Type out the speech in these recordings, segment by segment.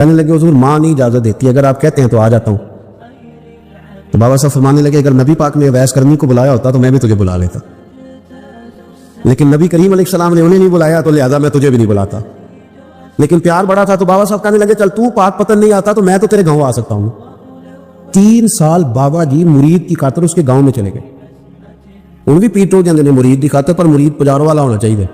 کہنے لگے حضور ماں نہیں اجازت دیتی، اگر آپ کہتے ہیں تو آ جاتا ہوں۔ تو بابا صاحب فرمانے لگے اگر نبی پاک نے اویس کرنی کو بلایا ہوتا تو میں بھی تجھے بلا لیتا، لیکن نبی کریم علیہ السلام نے انہیں نہیں بلایا تو لہذا میں تجھے بھی نہیں بلاتا۔ لیکن پیار بڑا تھا تو بابا صاحب کہنے لگے چل تو پاک پتن نہیں آتا تو میں تو تیرے گاؤں آ سکتا ہوں۔ 3 سال بابا جی مرید کی خاطر اس کے گاؤں میں چلے گئے۔ ان بھی پیٹ ہو جاندے نے مرید کی خاطر، پر مرید پجاروں والا ہونا چاہیے،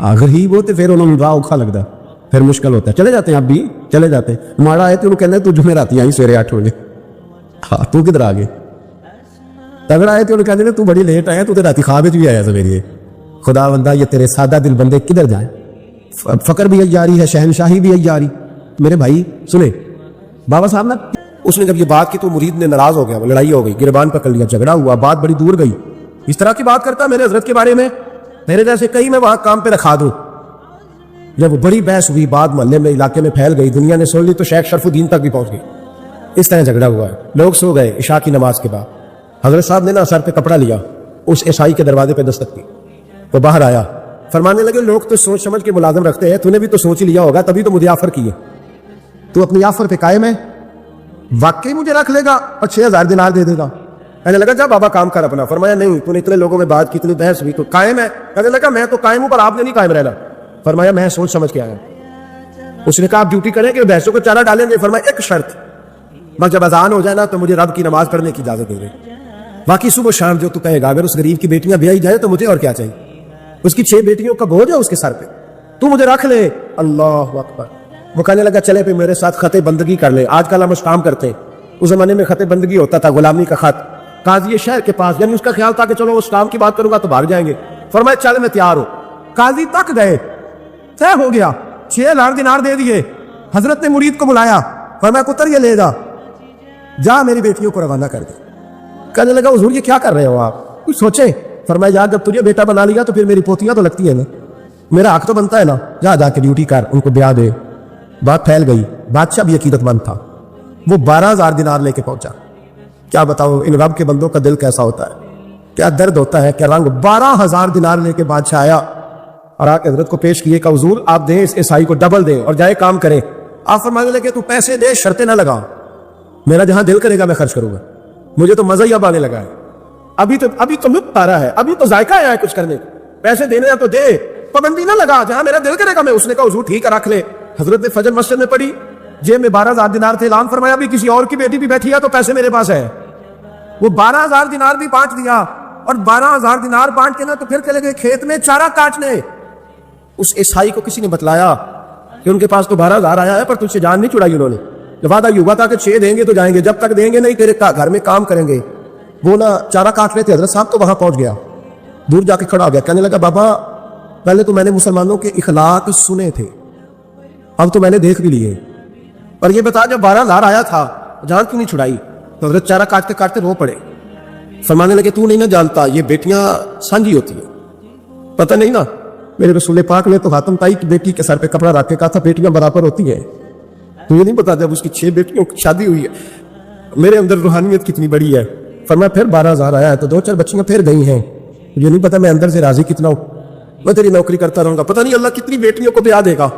اگر ہی وہ تو پھر انہوں نے راہ اوکھا لگتا، پھر مشکل ہوتا ہے۔ چلے جاتے ہیں اب بھی چلے جاتے ہیں، ماڑا آئے تو انہوں کہنے تو جمعراتی آئی سویرے 8 بجے، ہاں تو کدھر آ گئے؟ تگڑا آئے تو انہوں کہنے تو بڑی لیٹ آیا، تو تے راتی خواب بھی آیا سویرے۔ خدا بندہ یہ تیرے سادہ دل بندے کدھر جائیں؟ فقر بھی جاری ہے، شہنشاہی بھی جاری۔ میرے بھائی سنے بابا صاحب نا، اس نے جب یہ بات کی تو مرید نے ناراض ہو گیا، وہ لڑائی ہو گئی، گربان پکڑ لیا، جھگڑا ہوا، بات بڑی دور گئی۔ اس طرح کی بات کرتا میرے حضرت کے بارے میں، میرے جیسے کئی میں وہاں کام پہ رکھا دوں۔ جب وہ بڑی بحث ہوئی، بات محلے میں علاقے میں پھیل گئی، دنیا نے سن لی، تو شیخ شرف الدین تک بھی پہنچ گئی۔ اس طرح جھگڑا ہوا ہے، لوگ سو گئے عشاء کی نماز کے بعد۔ حضرت صاحب نے نا سر پہ کپڑا لیا، اس عیسائی کے دروازے پہ دستک کی، وہ باہر آیا، فرمانے لگے لوگ تو سوچ سمجھ کے ملازم رکھتے ہیں، تو نے بھی تو سوچ ہی لیا ہوگا، تبھی تو مجھے آفر کی ہے، تو اپنی آفر پہ قائم ہے؟ واقعی مجھے رکھ لے گا اور 6000 دینار دے دے گا؟ کہنے لگا جا بابا کام کر اپنا۔ فرمایا نہیں، تو نے اتنے لوگوں میں بات کی، اتنی بحث ہوئی، تو قائم ہے؟ کہنے لگا میں تو قائم ہوں، پر آپ نے نہیں قائم رہنا۔ فرمایا میں سوچ سمجھ کے آیا۔ اس نے کہا آپ ڈیوٹی کریں کہ بحثوں کو چارہ ڈالیں گے؟ فرمایا ایک شرط، بس جب اذان ہو جائے نا تو مجھے رب کی نماز پڑھنے کی اجازت دے دے، باقی صبح شام جو تو کہے گا۔ اگر اس غریب کی بیٹیاں بیائی جائے تو مجھے اور کیا چاہیے؟ اس کی 6 بیٹیوں کا بوجھ ہے اس کے سر پہ، تو مجھے رکھ لے۔ اللہ اکبر۔ وہ کہنے لگا چلے پہ میرے ساتھ خط بندگی کر لے، آج کل ہم اس کام کرتے ہیں، اس زمانے میں خط بندگی ہوتا تھا، غلامی کا خط، قاضی شہر کے پاس، یعنی اس کا خیال تھا کہ چلو اس کام کی بات کروں گا تو بھاگ جائیں گے۔ فرمایا چل میں تیار ہوں۔ قاضی تک گئے، طے ہو گیا، 6000 دینار دے دیے۔ حضرت نے مرید کو بلایا، فرمایا پتر یہ لے جا، جا میری بیٹیوں کو روانہ کر دے۔ کہنے لگا حضور یہ کیا کر رہے ہو آپ، کچھ سوچے؟ فرمایا یار جب تجھے بیٹا بنا لیا تو پھر میری پوتیاں تو لگتی ہیں نا، میرا حق تو بنتا ہے نا، جا جا کے ڈیوٹی کر، ان کو بیاہ دے۔ بات پھیل گئی، بادشاہ بھی عقیدت مند تھا، وہ 12000 دینار لے کے پہنچا۔ کیا بتاؤ ان رب کے بندوں کا دل کیسا ہوتا ہے، کیا درد ہوتا ہے، کیا رنگ۔ 12000 دینار لے کے بادشاہ آیا اور آ کے حضرت کو پیش کیے کہ حضور آپ دیں اس عیسائی کو ڈبل دیں اور جائے کام کریں۔ آپ فرمانے لگے تو پیسے دے، شرطیں نہ لگا، میرا جہاں دل کرے گا میں خرچ کروں گا، مجھے تو مزہ ہی اب آنے لگا ہے، ابھی تو لطف آ رہا ہے، ابھی تو ذائقہ آیا ہے کچھ کرنے، پیسے دینے ہیں تو دے، پابندی نہ لگا، جہاں میرا دل کرے گا میں۔ اس نے کہا حضور ٹھیک ہے رکھ لے۔ حضرت نے فجر مسجد میں پڑھی، جیب میں 12000 دینار تھے، اعلان فرمایا بھی کسی اور کی بیٹی بھی بیٹھی ہے تو پیسے میرے پاس ہے۔ وہ 12000 دینار بھی بانٹ دیا، اور 12000 دینار بانٹ کے نا تو پھر چلے گئے کھیت میں چارہ کاٹنے۔ اس عیسائی کو کسی نے بتلایا کہ ان کے پاس تو 12000 آیا ہے، پر تجھ سے جان نہیں چھڑائی انہوں نے، وعدہ یہ ہوا تھا کہ 6 دیں گے تو جائیں گے، جب تک دیں گے نہیں تیرے گھر میں کام کریں گے۔ وہ نا چارہ کاٹ رہے تھے، حضرت صاحب تو وہاں پہنچ گیا، دور جا کے کھڑا ہو گیا، کہنے لگا بابا پہلے تو میں نے مسلمانوں کے اخلاق سنے تھے، اب تو میں نے دیکھ بھی لیے، پر یہ بتا جب 12000 آیا تھا جان کیوں نہیں چھڑائی؟ تو حضرت چارہ کاٹتے کاٹتے رو پڑے، فرمانے لگے تو نہیں نہ جانتا یہ بیٹیاں سانجھی ہوتی ہیں، پتہ نہیں نا، میرے رسول پاک نے تو حاتم تائی کی بیٹی کے سر پہ کپڑا رکھ کے کہا تھا بیٹیاں برابر ہوتی ہیں، تو یہ نہیں پتا جب اس کی 6 بیٹیوں کی شادی ہوئی ہے میرے اندر روحانیت کتنی بڑی ہے۔ فرمایا پھر 12000 آیا ہے تو 2-4 بچیاں پھر گئی ہیں، یہ نہیں پتا میں اندر سے راضی کتنا ہوں، میں تیری نوکری کرتا رہوں گا، پتہ نہیں اللہ کتنی بیٹیوں کو بیاہ دے گا۔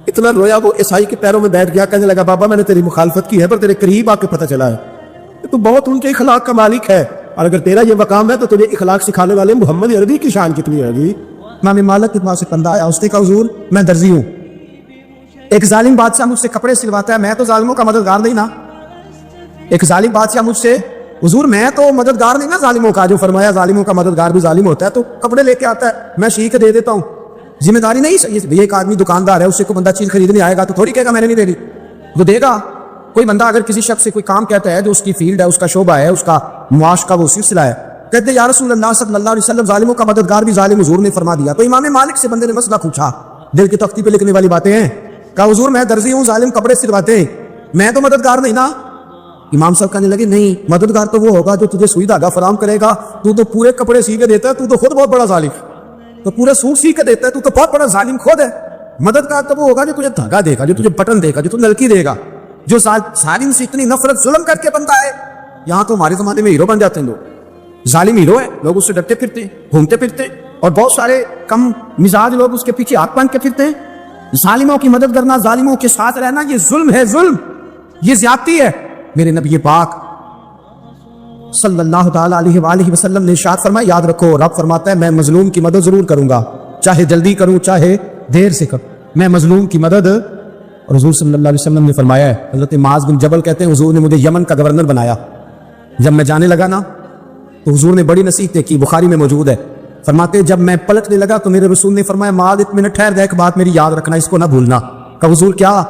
اتنا رویا وہ عیسائی کے پیروں میں بیٹھ گیا، کہنے لگا بابا میں نے تیری مخالفت کی ہے، پر تیرے قریب آ کے پتہ چلا ہے تو بہت ان کے اخلاق کا مالک ہے، اور اگر تیرا یہ مقام ہے تو تجھے اخلاق سکھانے والے محمد عربی کی شان کتنی ہے گی۔ امام مالک کے پاس ایک بندہ آیا، اس نے کہا حضور میں درزی ہوں، ایک ظالم بادشاہ مجھ سے کپڑے سلواتا ہے، میں تو ظالموں کا مددگار نہیں نا، ایک ظالم بادشاہ مجھ سے، حضور میں تو مددگار نہیں نا ظالموں کا، جو فرمایا ظالموں کا مددگار بھی ظالم ہوتا ہے، تو کپڑے لے کے آتا ہے میں سی کے دے دیتا ہوں، ذمہ داری نہیں۔ ایک آدمی دکاندار ہے، اس سے کوئی بندہ چیز خریدنے آئے گا تو تھوڑی کہے گا میں نے نہیں دے دی، وہ دے گا۔ کوئی بندہ اگر کسی شخص سے کوئی کام کہتا ہے جو اس کی فیلڈ ہے، اس کا شعبہ ہے، اس کا معاش کا وہ سلسلہ ہے، کہتے یا رسول اللہ صلی اللہ علیہ وسلم ظالموں کا مددگار بھی ظالم، حضور نے فرما دیا۔ تو امام مالک سے بندے نے مسئلہ پوچھا، دل کی تختی پہ لکھنے والی باتیں ہیں، کہا حضور میں درزی ہوں، ظالم کپڑے سلواتے ہیں، میں تو مددگار نہیں نا۔ امام صاحب کہنے لگے نہیں، مددگار تو وہ ہوگا جو تجھے سوئی دھاگا فراہم کرے گا، تو پورے کپڑے سی کے دیتا ہے، تو خود بہت بڑا ظالم، تو پورے سوٹ سی کے دیتا ہے، تو بہت بڑا ظالم خود ہے۔ مددگار تو وہ ہوگا جو تجھے دھاگا دے گا، جو تجھے بٹن دے گا، جو تجھے نلکی دے گا، جو ظالم سے اتنی نفرت ظلم کر کے بنتا ہے۔ یہاں تو ہمارے زمانے میں ہیرو بن جاتے ہیں لوگ، ظالم ہیرو ہے، لوگ اس سے ڈرتے پھرتے گھومتے پھرتے، اور بہت سارے کم مزاج لوگ اس کے پیچھے ہاتھ باندھ کے پھرتے ہیں۔ ظالموں کی مدد کرنا، ظالموں کے ساتھ رہنا، یہ ظلم ہے، ظلم، یہ زیادتی ہے۔ میرے نبی پاک صلی اللہ تعالی علیہ وآلہ وسلم نے ارشاد فرمایا، یاد رکھو رب فرماتا ہے میں مظلوم کی مدد ضرور کروں گا، چاہے جلدی کروں چاہے دیر سے کروں، میں مظلوم کی مدد۔ اور حضور صلی اللہ علیہ وسلم نے فرمایا ہے، حضرت معاذ بن جبل کہتے ہیں حضور نے مجھے یمن کا گورنر بنایا، جب میں جانے لگا نا تو حضور نے بڑی نصیحتیں کی، بخاری میں موجود ہے، فرماتے جب میں پلٹنے لگا تو میرے رسول نے فرمایا معاذ ایک منٹ ٹھہر، ایک بات میری یاد رکھنا، اس کو نہ بھولنا۔ کہ حضور کیا؟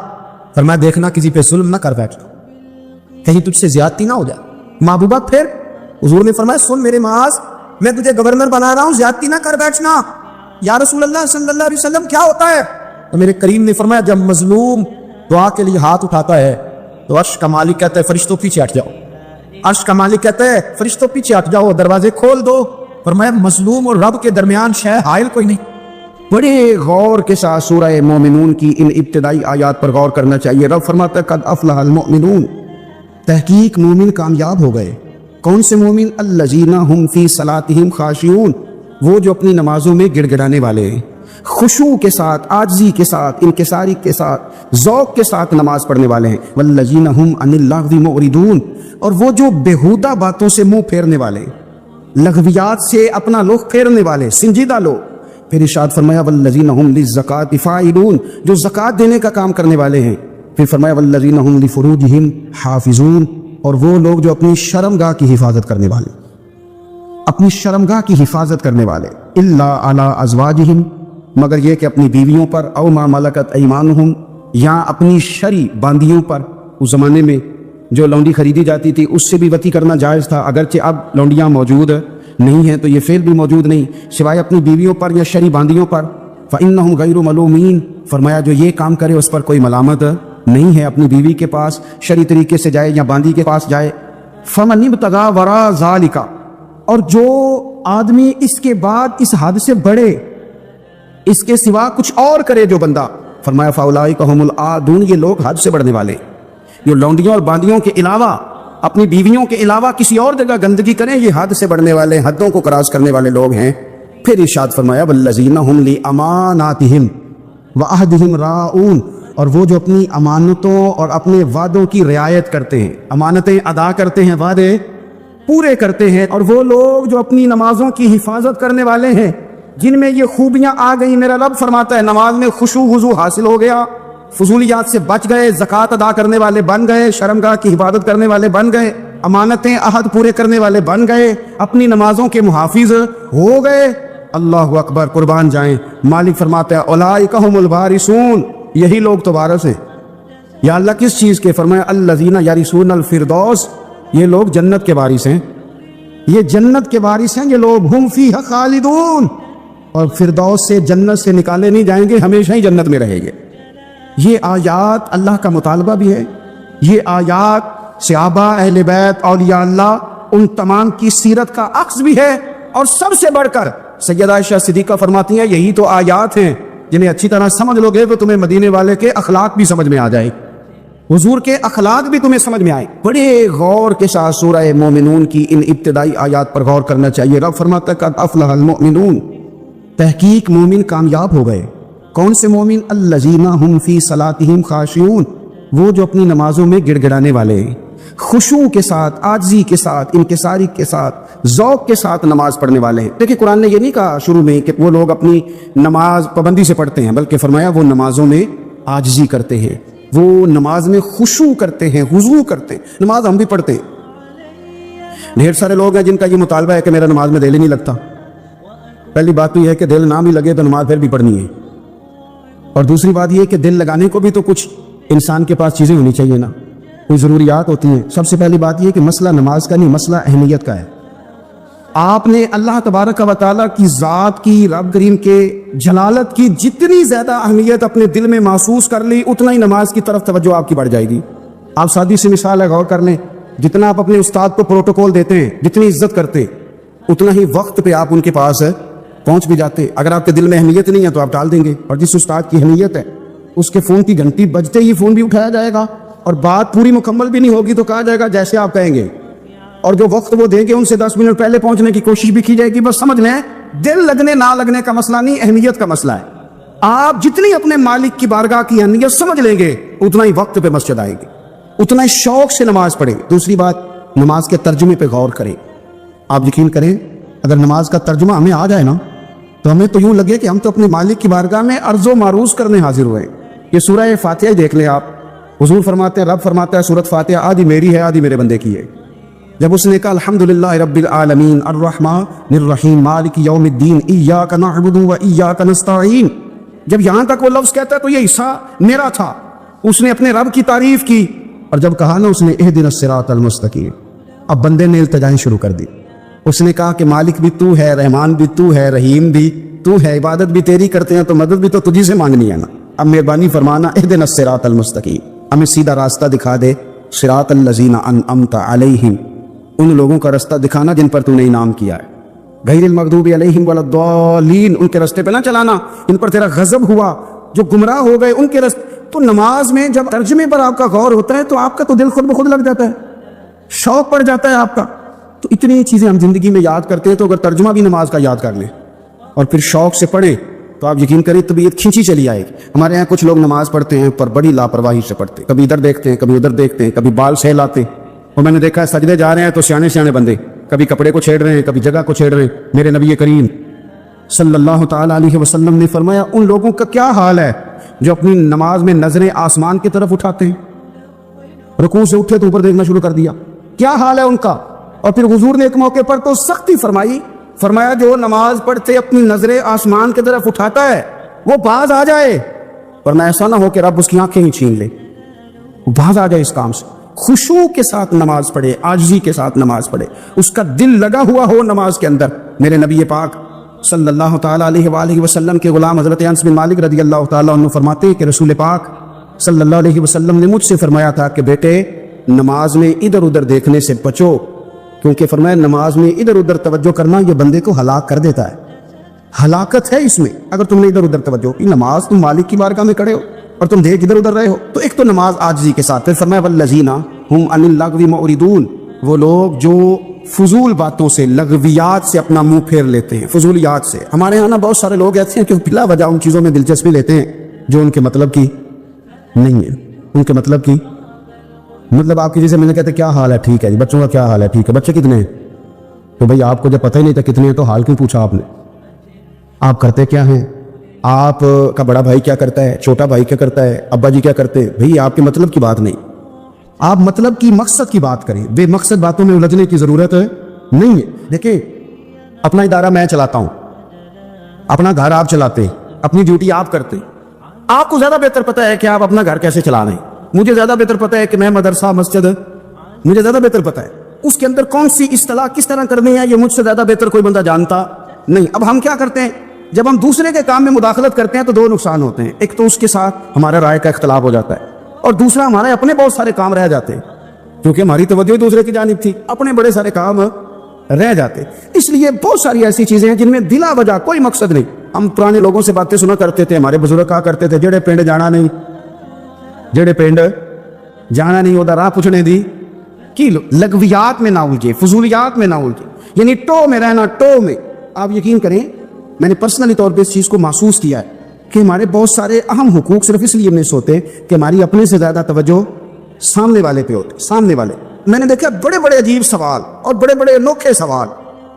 فرمایا دیکھنا کسی پہ ظلم نہ کر بیٹھنا، کہیں تجھ سے زیادتی نہ ہو جائے۔ محبوبہ پھر حضور نے فرمایا سن میرے معاذ، میں تجھے گورنر بنا رہا ہوں، زیادتی نہ کر بیٹھنا۔ یا رسول اللہ صلی اللہ علیہ وسلم کیا ہوتا ہے؟ تو میرے کریم نے فرمایا جب مظلوم دعا کے لیے ہاتھ اٹھاتا ہے تو عرش کا مالک کہتا ہے فرشتوں پیچھے ہٹ جاؤ، عرش کا مالک کہتا ہے فرشتوں پیچھے ہٹ جاؤ، دروازے کھول دو۔ فرمایا مظلوم اور رب کے درمیان شے حائل کوئی نہیں۔ بڑے غور کے ساتھ سورہ مومنون کی ان ابتدائی آیات پر غور کرنا چاہیے۔ رب فرماتا ہے قد افلح المؤمنون، تحقیق مومن کامیاب ہو گئے۔ کون سے مومن؟ الذین هم فی صلاتہم خاشعون، وہ جو اپنی نمازوں میں گڑ گڑانے والے ہیں، خشوع کے ساتھ، عاجزی کے ساتھ، انکساری کے ساتھ، ذوق کے ساتھ نماز پڑھنے والے ہیں۔ والذین هم عن اللغو معرضون، اور وہ جو بیہودہ باتوں سے منہ پھیرنے والے، لغویات سے اپنا رخ پھیرنے والے، سنجیدہ لوگ۔ پھر ارشاد فرمایا والذین هم للزکاۃ فاعلون، جو زکوٰۃ دینے کا کام کرنے والے ہیں۔ پھر فرمایا والذین هم لفروجہم حافظون، اور وہ لوگ جو اپنی شرمگاہ کی حفاظت کرنے والے، اپنی شرمگاہ کی حفاظت کرنے والے، الا علی ازواجہم، مگر یہ کہ اپنی بیویوں پر، او ما ملکت ایمانہم، یا اپنی شرعی باندیوں پر۔ اس زمانے میں جو لونڈی خریدی جاتی تھی اس سے بھی وطی کرنا جائز تھا، اگرچہ اب لونڈیاں موجود نہیں ہیں تو یہ فعل بھی موجود نہیں، سوائے اپنی بیویوں پر یا شرعی باندیوں پر۔ فإنہم غیر ملومین، فرمایا جو یہ کام کرے اس پر کوئی ملامت نہیں ہے، اپنی بیوی کے پاس شرعی طریقے سے جائے یا باندی کے پاس جائے۔ فمن ابتغى وراء ذلك، اور جو آدمی اس کے بعد اس حد سے بڑھے، اس کے سوا کچھ اور کرے جو بندہ، فرمایا فاولئک هم العادون، یہ لوگ حد سے بڑھنے والے، جو لونڈیوں اور باندیوں کے علاوہ اپنی بیویوں کے علاوہ کسی اور جگہ گندگی کریں، یہ حد سے بڑھنے والے، حدوں کو کراس کرنے والے لوگ ہیں۔ پھر ارشاد فرمایا والذین هم لاماناتہم وعہدہم راعون، اور وہ جو اپنی امانتوں اور اپنے وعدوں کی رعایت کرتے ہیں، امانتیں ادا کرتے ہیں، وعدے پورے کرتے ہیں۔ اور وہ لوگ جو اپنی نمازوں کی حفاظت کرنے والے ہیں، جن میں یہ خوبیاں آ گئی، میرا رب فرماتا ہے نماز میں خشوع وضو حاصل ہو گیا، فضولیات سے بچ گئے، زکوٰۃ ادا کرنے والے بن گئے، شرمگاہ کی حفاظت کرنے والے بن گئے، امانتیں عہد پورے کرنے والے بن گئے، اپنی نمازوں کے محافظ ہو گئے۔ اللہ اکبر، قربان جائیں۔ مالک فرماتا ہے اولئک هم الوارثون، یہی لوگ تو وارث ہیں۔ یا اللہ کس چیز کے؟ فرمایا الذین یرثون الفردوس، یہ لوگ جنت کے وارث ہیں، یہ جنت کے وارث ہیں یہ لوگ، ہم فیہا خالدون، اور فردوس سے، جنت سے نکالے نہیں جائیں گے، ہمیشہ ہی جنت میں رہیں گے۔ یہ آیات اللہ کا مطالبہ بھی ہے، یہ آیات صحابہ، اہل بیت، اولیاء اللہ، ان تمام کی سیرت کا عکس بھی ہے۔ اور سب سے بڑھ کر سیدہ عائشہ صدیقہ فرماتی ہیں یہی تو آیات ہیں جنہیں اچھی طرح سمجھ لو گے تو تمہیں مدینے والے کے اخلاق بھی سمجھ میں آ جائے، حضور کے اخلاق بھی تمہیں سمجھ میں آئے۔ بڑے غور کے ساتھ سورہ مومنون کی ان ابتدائی آیات پر غور کرنا چاہیے۔ رب فرماتا ہے قد افلح المؤمنون، تحقیق مومن کامیاب ہو گئے۔ کون سے مومن؟ الذین هم فی صلاتہم خاشعون، وہ جو اپنی نمازوں میں گڑ گڑانے والے ہیں، خشوع کے ساتھ، عاجزی کے ساتھ، انکساری کے ساتھ، ذوق کے ساتھ نماز پڑھنے والے ہیں۔ دیکھیں قرآن نے یہ نہیں کہا شروع میں کہ وہ لوگ اپنی نماز پابندی سے پڑھتے ہیں، بلکہ فرمایا وہ نمازوں میں عاجزی کرتے ہیں، وہ نماز میں خشوع کرتے ہیں، خضوع کرتے ہیں۔ نماز ہم بھی پڑھتے ہیں، ڈھیر سارے لوگ ہیں جن کا یہ مطالبہ ہے کہ میرا نماز میں دل ہی نہیں لگتا۔ پہلی بات تو یہ ہے کہ دل نہ بھی لگے تو نماز پھر بھی پڑھنی ہے، اور دوسری بات یہ ہے کہ دل لگانے کو بھی تو کچھ انسان کے پاس چیزیں ہونی چاہیے نا، کوئی ضروریات ہوتی ہیں۔ سب سے پہلی بات یہ کہ مسئلہ نماز کا نہیں، مسئلہ اہمیت کا ہے۔ آپ نے اللہ تبارک و تعالیٰ کی ذات کی، رب کریم کے جلالت کی جتنی زیادہ اہمیت اپنے دل میں محسوس کر لی، اتنا ہی نماز کی طرف توجہ آپ کی بڑھ جائے گی۔ آپ سادی سی مثال ہے، غور کر لیں، جتنا آپ اپنے استاد کو پروٹوکول دیتے ہیں، جتنی عزت کرتے، اتنا ہی وقت پہ آپ ان کے پاس پہنچ بھی جاتے۔ اگر آپ کے دل میں اہمیت نہیں ہے تو آپ ٹال دیں گے، اور جس استاد کی اہمیت ہے اس کے فون کی گھنٹی بجتے ہی فون بھی اٹھایا جائے گا، اور بات پوری مکمل بھی نہیں ہوگی تو کہا جائے گا جیسے آپ کہیں گے، اور جو وقت وہ دیں گے ان سے 10 منٹ پہلے پہنچنے کی کوشش بھی کی جائے گی۔ بس سمجھ لیں دل لگنے نہ لگنے کا مسئلہ نہیں، اہمیت کا مسئلہ ہے۔ آپ جتنی اپنے مالک کی بارگاہ کی اہمیت سمجھ لیں گے اتنا ہی وقت پہ مسجد آئے گی، اتنا ہی شوق سے نماز پڑھیں۔ دوسری بات، نماز کے ترجمے پہ غور کریں۔ آپ یقین کریں اگر نماز کا ترجمہ ہمیں آ جائے نا تو ہمیں تو یوں لگے کہ ہم تو اپنے مالک کی بارگاہ میں عرض و معروض کرنے حاضر ہوئے۔ یہ سورہ فاتحہ دیکھ لیں آپ، حضور فرماتے ہیں، رب فرماتا ہے سورۃ فاتحہ آدھی میری ہے آدھی میرے بندے کی ہے۔ جب اس نے کہا الحمدللہ رب العالمین الرحمن الرحیم مالک یوم الدین ایاک نعبد و ایاک نستعین، جب یہاں تک وہ لفظ کہتا ہے تو یہ حصہ میرا تھا، اس نے اپنے رب کی تعریف کی، اور جب کہا نا اس نے اہدنا الصراط المستقیم، اب بندے نے التجائیں شروع کر دی۔ اس نے کہا کہ مالک بھی تو ہے، رحمان بھی تو ہے، رحیم بھی تو ہے، عبادت بھی تیری کرتے ہیں تو مدد بھی تو تجھی سے مانگنی ہے نا، اب مہربانی فرمانا اہدنا الصراط المستقیم، ہمیں سیدھا راستہ دکھا دے، صراط الذین انعمت علیہم، ان لوگوں کا راستہ دکھانا جن پر تو نے انعام کیا ہے، غیر المغضوب علیہم ولا الضالین، ان کے راستے پہ نہ چلانا ان پر تیرا غضب ہوا، جو گمراہ ہو گئے ان کے راستے۔ تو نماز میں جب ترجمے پر آپ کا غور ہوتا ہے تو آپ کا تو دل خود بخود لگ جاتا ہے، شوق پڑ جاتا ہے آپ کا۔ تو اتنی چیزیں ہم زندگی میں یاد کرتے ہیں، تو اگر ترجمہ بھی نماز کا یاد کر لیں اور پھر شوق سے پڑھیں تو آپ یقین کریں طبیعت کھینچی چلی آئے گی۔ ہمارے یہاں کچھ لوگ نماز پڑھتے ہیں پر بڑی لاپرواہی سے پڑھتے ہیں، کبھی ادھر دیکھتے ہیں کبھی ادھر دیکھتے ہیں، کبھی بال سہلاتے ہیں، اور میں نے دیکھا ہے سجدے جا رہے ہیں تو سیانے سیانے بندے کبھی کپڑے کو چھیڑ رہے ہیں کبھی جگہ کو چھیڑ رہے ہیں۔ میرے نبی کریم صلی اللہ تعالی علیہ وسلم نے فرمایا ان لوگوں کا کیا حال ہے جو اپنی نماز میں نظریں آسمان کی طرف اٹھاتے ہیں، رکوع سے اٹھے تو اوپر دیکھنا شروع کر دیا، کیا حال ہے ان کا۔ اور پھر حضور نے ایک موقع پر تو سختی فرمائی، فرمایا جو نماز پڑھتے اپنی نظریں آسمان کی طرف اٹھاتا ہے وہ باز آ جائے، ورنہ ایسا نہ ہو کہ رب اس کی آنکھیں ہی چھین لے، وہ باز آ جائے اس کام سے۔ خشوع کے ساتھ نماز پڑھے، عاجزی کے ساتھ نماز پڑھے، اس کا دل لگا ہوا ہو نماز کے اندر۔ میرے نبی پاک صلی اللہ تعالیٰ علیہ وآلہ وسلم کے غلام حضرت انس بن مالک رضی اللہ تعالیٰ عنہ فرماتے ہیں کہ رسول پاک صلی اللہ علیہ وسلم نے مجھ سے فرمایا تھا کہ بیٹے نماز میں ادھر ادھر دیکھنے سے بچو، کیونکہ فرمایا نماز میں ادھر ادھر توجہ کرنا یہ بندے کو ہلاک کر دیتا ہے، ہلاکت ہے اس میں اگر تم نے ادھر ادھر توجہ کی۔ نماز تم مالک کی بارگاہ میں کھڑے ہو اور تم دیکھ ادھر ادھر رہے ہو، تو ایک تو نماز عاجزی کے ساتھ، پھر فرمایا والذین ہم عن اللغو معرضون، وہ لوگ جو فضول باتوں سے لغویات سے اپنا منہ پھیر لیتے ہیں، فضولیات سے۔ ہمارے یہاں نا بہت سارے لوگ ایسے ہیں کہ بلا وجہ ان چیزوں میں دلچسپی لیتے ہیں جو ان کے مطلب کی نہیں ہے، ان کے مطلب کی مطلب آپ کسی سے ملنے کہتے کیا حال ہے، ٹھیک ہے جی، بچوں کا کیا حال ہے، ٹھیک ہے، بچے کتنے ہیں؟ تو بھائی آپ کو جب پتہ ہی نہیں تھا کتنے ہیں تو حال کیوں پوچھا آپ نے؟ آپ کرتے کیا ہیں؟ آپ کا بڑا بھائی کیا کرتا ہے، چھوٹا بھائی کیا کرتا ہے، ابا جی کیا کرتے ہیں؟ بھائی آپ کے مطلب کی بات نہیں، آپ مطلب کی مقصد کی بات کریں، بے مقصد باتوں میں الجھنے کی ضرورت نہیں ہے۔ دیکھیں اپنا ادارہ میں چلاتا ہوں، اپنا گھر آپ چلاتے ہیں، اپنی ڈیوٹی آپ کرتے ہیں، آپ کو زیادہ بہتر پتہ ہے کہ آپ اپنا گھر کیسے چلا رہے ہیں، مجھے زیادہ بہتر پتہ ہے کہ میں مدرسہ مسجد مجھے زیادہ بہتر پتہ ہے اس کے اندر کون سی اصطلاح کس طرح کرنی ہے، یہ مجھ سے زیادہ بہتر کوئی بندہ جانتا نہیں۔ اب ہم کیا کرتے ہیں جب ہم دوسرے کے کام میں مداخلت کرتے ہیں تو دو نقصان ہوتے ہیں، ایک تو اس کے ساتھ ہمارا رائے کا اختلاف ہو جاتا ہے، اور دوسرا ہمارے اپنے بہت سارے کام رہ جاتے ہیں، کیونکہ ہماری توجہ دوسرے کی جانب تھی، اپنے بڑے سارے کام رہ جاتے۔ اس لیے بہت ساری ایسی چیزیں ہیں جن میں بلا وجہ کوئی مقصد نہیں۔ ہم پرانے لوگوں سے باتیں سنا کرتے تھے، ہمارے بزرگ کہا کرتے تھے جڑے پنڈ جانا نہیں، جڑے پنڈ جانا نہیں وہ راہ پوچھنے دی کی لغویات میں نہ الجھے، فضولیات میں نہ الجھے، یعنی ٹو میں رہنا، ٹو میں۔ آپ یقین کریں میں نے پرسنلی طور پہ اس چیز کو محسوس کیا ہے کہ ہمارے بہت سارے اہم حقوق صرف اس لیے مس ہوتے ہیں کہ ہماری اپنے سے زیادہ توجہ سامنے والے پہ ہوتی، سامنے والے۔ میں نے دیکھا بڑے بڑے عجیب سوال اور بڑے بڑے انوکھے سوال،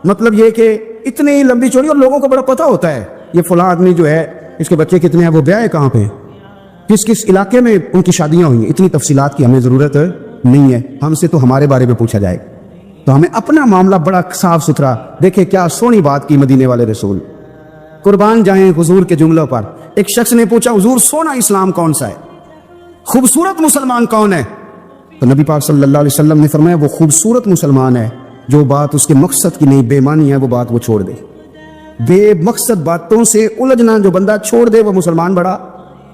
مطلب یہ کہ اتنی لمبی چوڑی، اور لوگوں کو بڑا پتہ ہوتا ہے یہ فلاں آدمی جو ہے اس کے بچے کتنے ہیں، وہ بیاہ ہے کہاں پہ، کس کس علاقے میں ان کی شادیاں ہوئی ہیں۔ اتنی تفصیلات کی ہمیں ضرورت نہیں ہے، ہم سے تو ہمارے بارے میں پوچھا جائے، تو ہمیں اپنا معاملہ بڑا صاف ستھرا۔ دیکھیں کیا سونی بات کی مدینے والے رسول، قربان جائیں حضور کے جملوں پر۔ ایک شخص نے پوچھا حضور سونا اسلام کون سا ہے، خوبصورت مسلمان کون ہے؟ تو نبی پاک صلی اللہ علیہ وسلم نے فرمایا وہ خوبصورت مسلمان ہے جو بات اس کے مقصد کی نہیں، بے معنی ہے، وہ بات وہ چھوڑ دے۔ بے مقصد باتوں سے الجھنا جو بندہ چھوڑ دے وہ مسلمان بڑا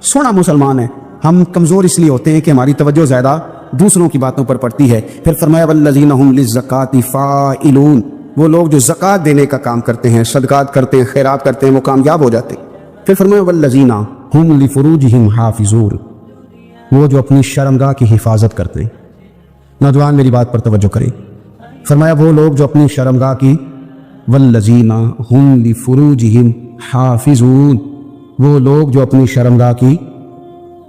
سونا مسلمان ہے۔ ہم کمزور اس لیے ہوتے ہیں کہ ہماری توجہ زیادہ دوسروں کی باتوں پر پڑتی ہے۔ پھر فرمایا والذین ھم للزکاۃ فاعلون، وہ لوگ جو زکوٰۃ دینے کا کام کرتے ہیں، صدقات کرتے ہیں، خیرات کرتے ہیں، وہ کامیاب ہو جاتے ہیں۔ پھر فرمایا والذین ھم لفروجہم حافظون، وہ جو اپنی شرمگاہ کی حفاظت کرتے ہیں۔ نوجوان میری بات پر توجہ کریں، فرمایا وہ لوگ جو اپنی شرمگاہ کی، والذین ھم لفروجہم حافظون، وہ لوگ جو اپنی شرمگاہ کی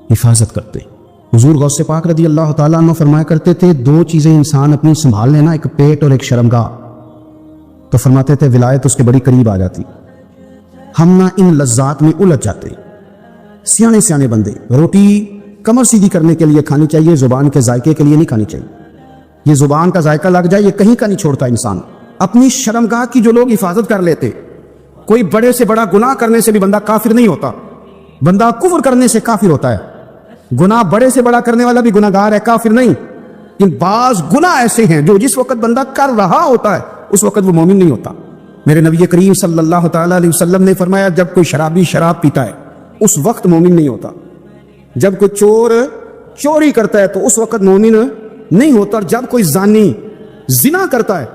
حفاظت کرتے ہیں۔ حضور غوث پاک رضی اللہ تعالیٰ عنہ فرمایا کرتے تھے، دو چیزیں انسان اپنی سنبھال لینا، ایک پیٹ اور ایک شرمگاہ، تو فرماتے تھے ولایت اس کے بڑی قریب آ جاتی۔ ہم نہ ان لذات میں الجھ جاتے۔ سیانے سیانے بندے روٹی کمر سیدھی کرنے کے لیے کھانی چاہیے، زبان کے ذائقے کے لیے نہیں کھانی چاہیے۔ یہ زبان کا ذائقہ لگ جائے یہ کہیں کا نہیں چھوڑتا انسان۔ اپنی شرمگاہ کی جو لوگ حفاظت کر لیتے، کوئی بڑے سے بڑا گناہ کرنے سے بھی بندہ کافر نہیں ہوتا، بندہ کفر کرنے سے کافر ہوتا ہے۔ گناہ بڑے سے بڑا کرنے والا بھی گناہ گار ہے، کافر نہیں۔ ان بعض گناہ ایسے ہیں جو جس وقت بندہ کر رہا ہوتا ہے اس وقت وہ مومن نہیں ہوتا۔ میرے نبی کریم صلی اللہ تعالیٰ علیہ وسلم نے فرمایا، جب کوئی شرابی شراب پیتا ہے اس وقت مومن نہیں ہوتا، جب کوئی چور چوری کرتا ہے تو اس وقت مومن نہیں ہوتا، اور جب کوئی زانی زنا کرتا ہے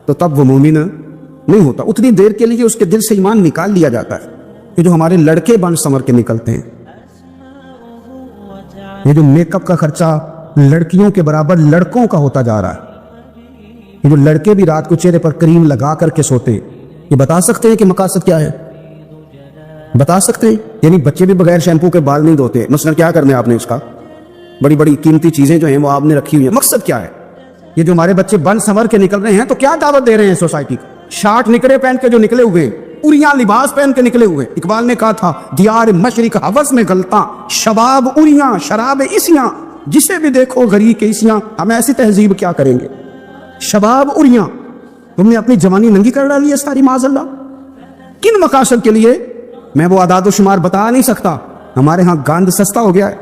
تو تب وہ مومن نہیں ہوتا۔ اتنی دیر کے لیے اس کے دل سے ایمان نکال لیا جاتا ہے۔ یہ جو ہمارے لڑکے بن سمر کے نکلتے ہیں، یہ جو میک اپ کا خرچہ لڑکیوں کے برابر لڑکوں کا ہوتا جا رہا ہے، یہ جو لڑکے بھی رات کو چہرے پر کریم لگا کر کے سوتے، یہ بتا سکتے ہیں کہ مقاصد کیا ہے؟ بتا سکتے ہیں؟ یعنی بچے بھی بغیر شیمپو کے بال نہیں دھوتے، مثلا کیا کرنا ہے آپ نے اس کا؟ بڑی بڑی قیمتی چیزیں جو ہیں وہ آپ نے رکھی ہوئی ہیں، مقصد کیا ہے؟ یہ جو ہمارے بچے بن سنور کے نکل رہے ہیں تو کیا دعوت دے رہے ہیں سوسائٹی کو؟ شارٹ نکرے پہن کے جو نکلے ہوئے، اریاں لباس پہن کے نکلے ہوئے۔ اقبال نے کہا تھا، دیار مشرق ہوس میں غلطاں، شباب اریاں شراب اسیاں، جسے بھی دیکھو غری کے اسیاں۔ ہم ایسی تہذیب کیا کریں گے؟ شباب اریاں، تم نے اپنی جوانی ننگی کر ڈالی ہے ساری، معاذ اللہ۔ کن مقاصد کے لیے؟ میں وہ اعداد و شمار بتا نہیں سکتا۔ ہمارے ہاں گند سستا ہو گیا ہے،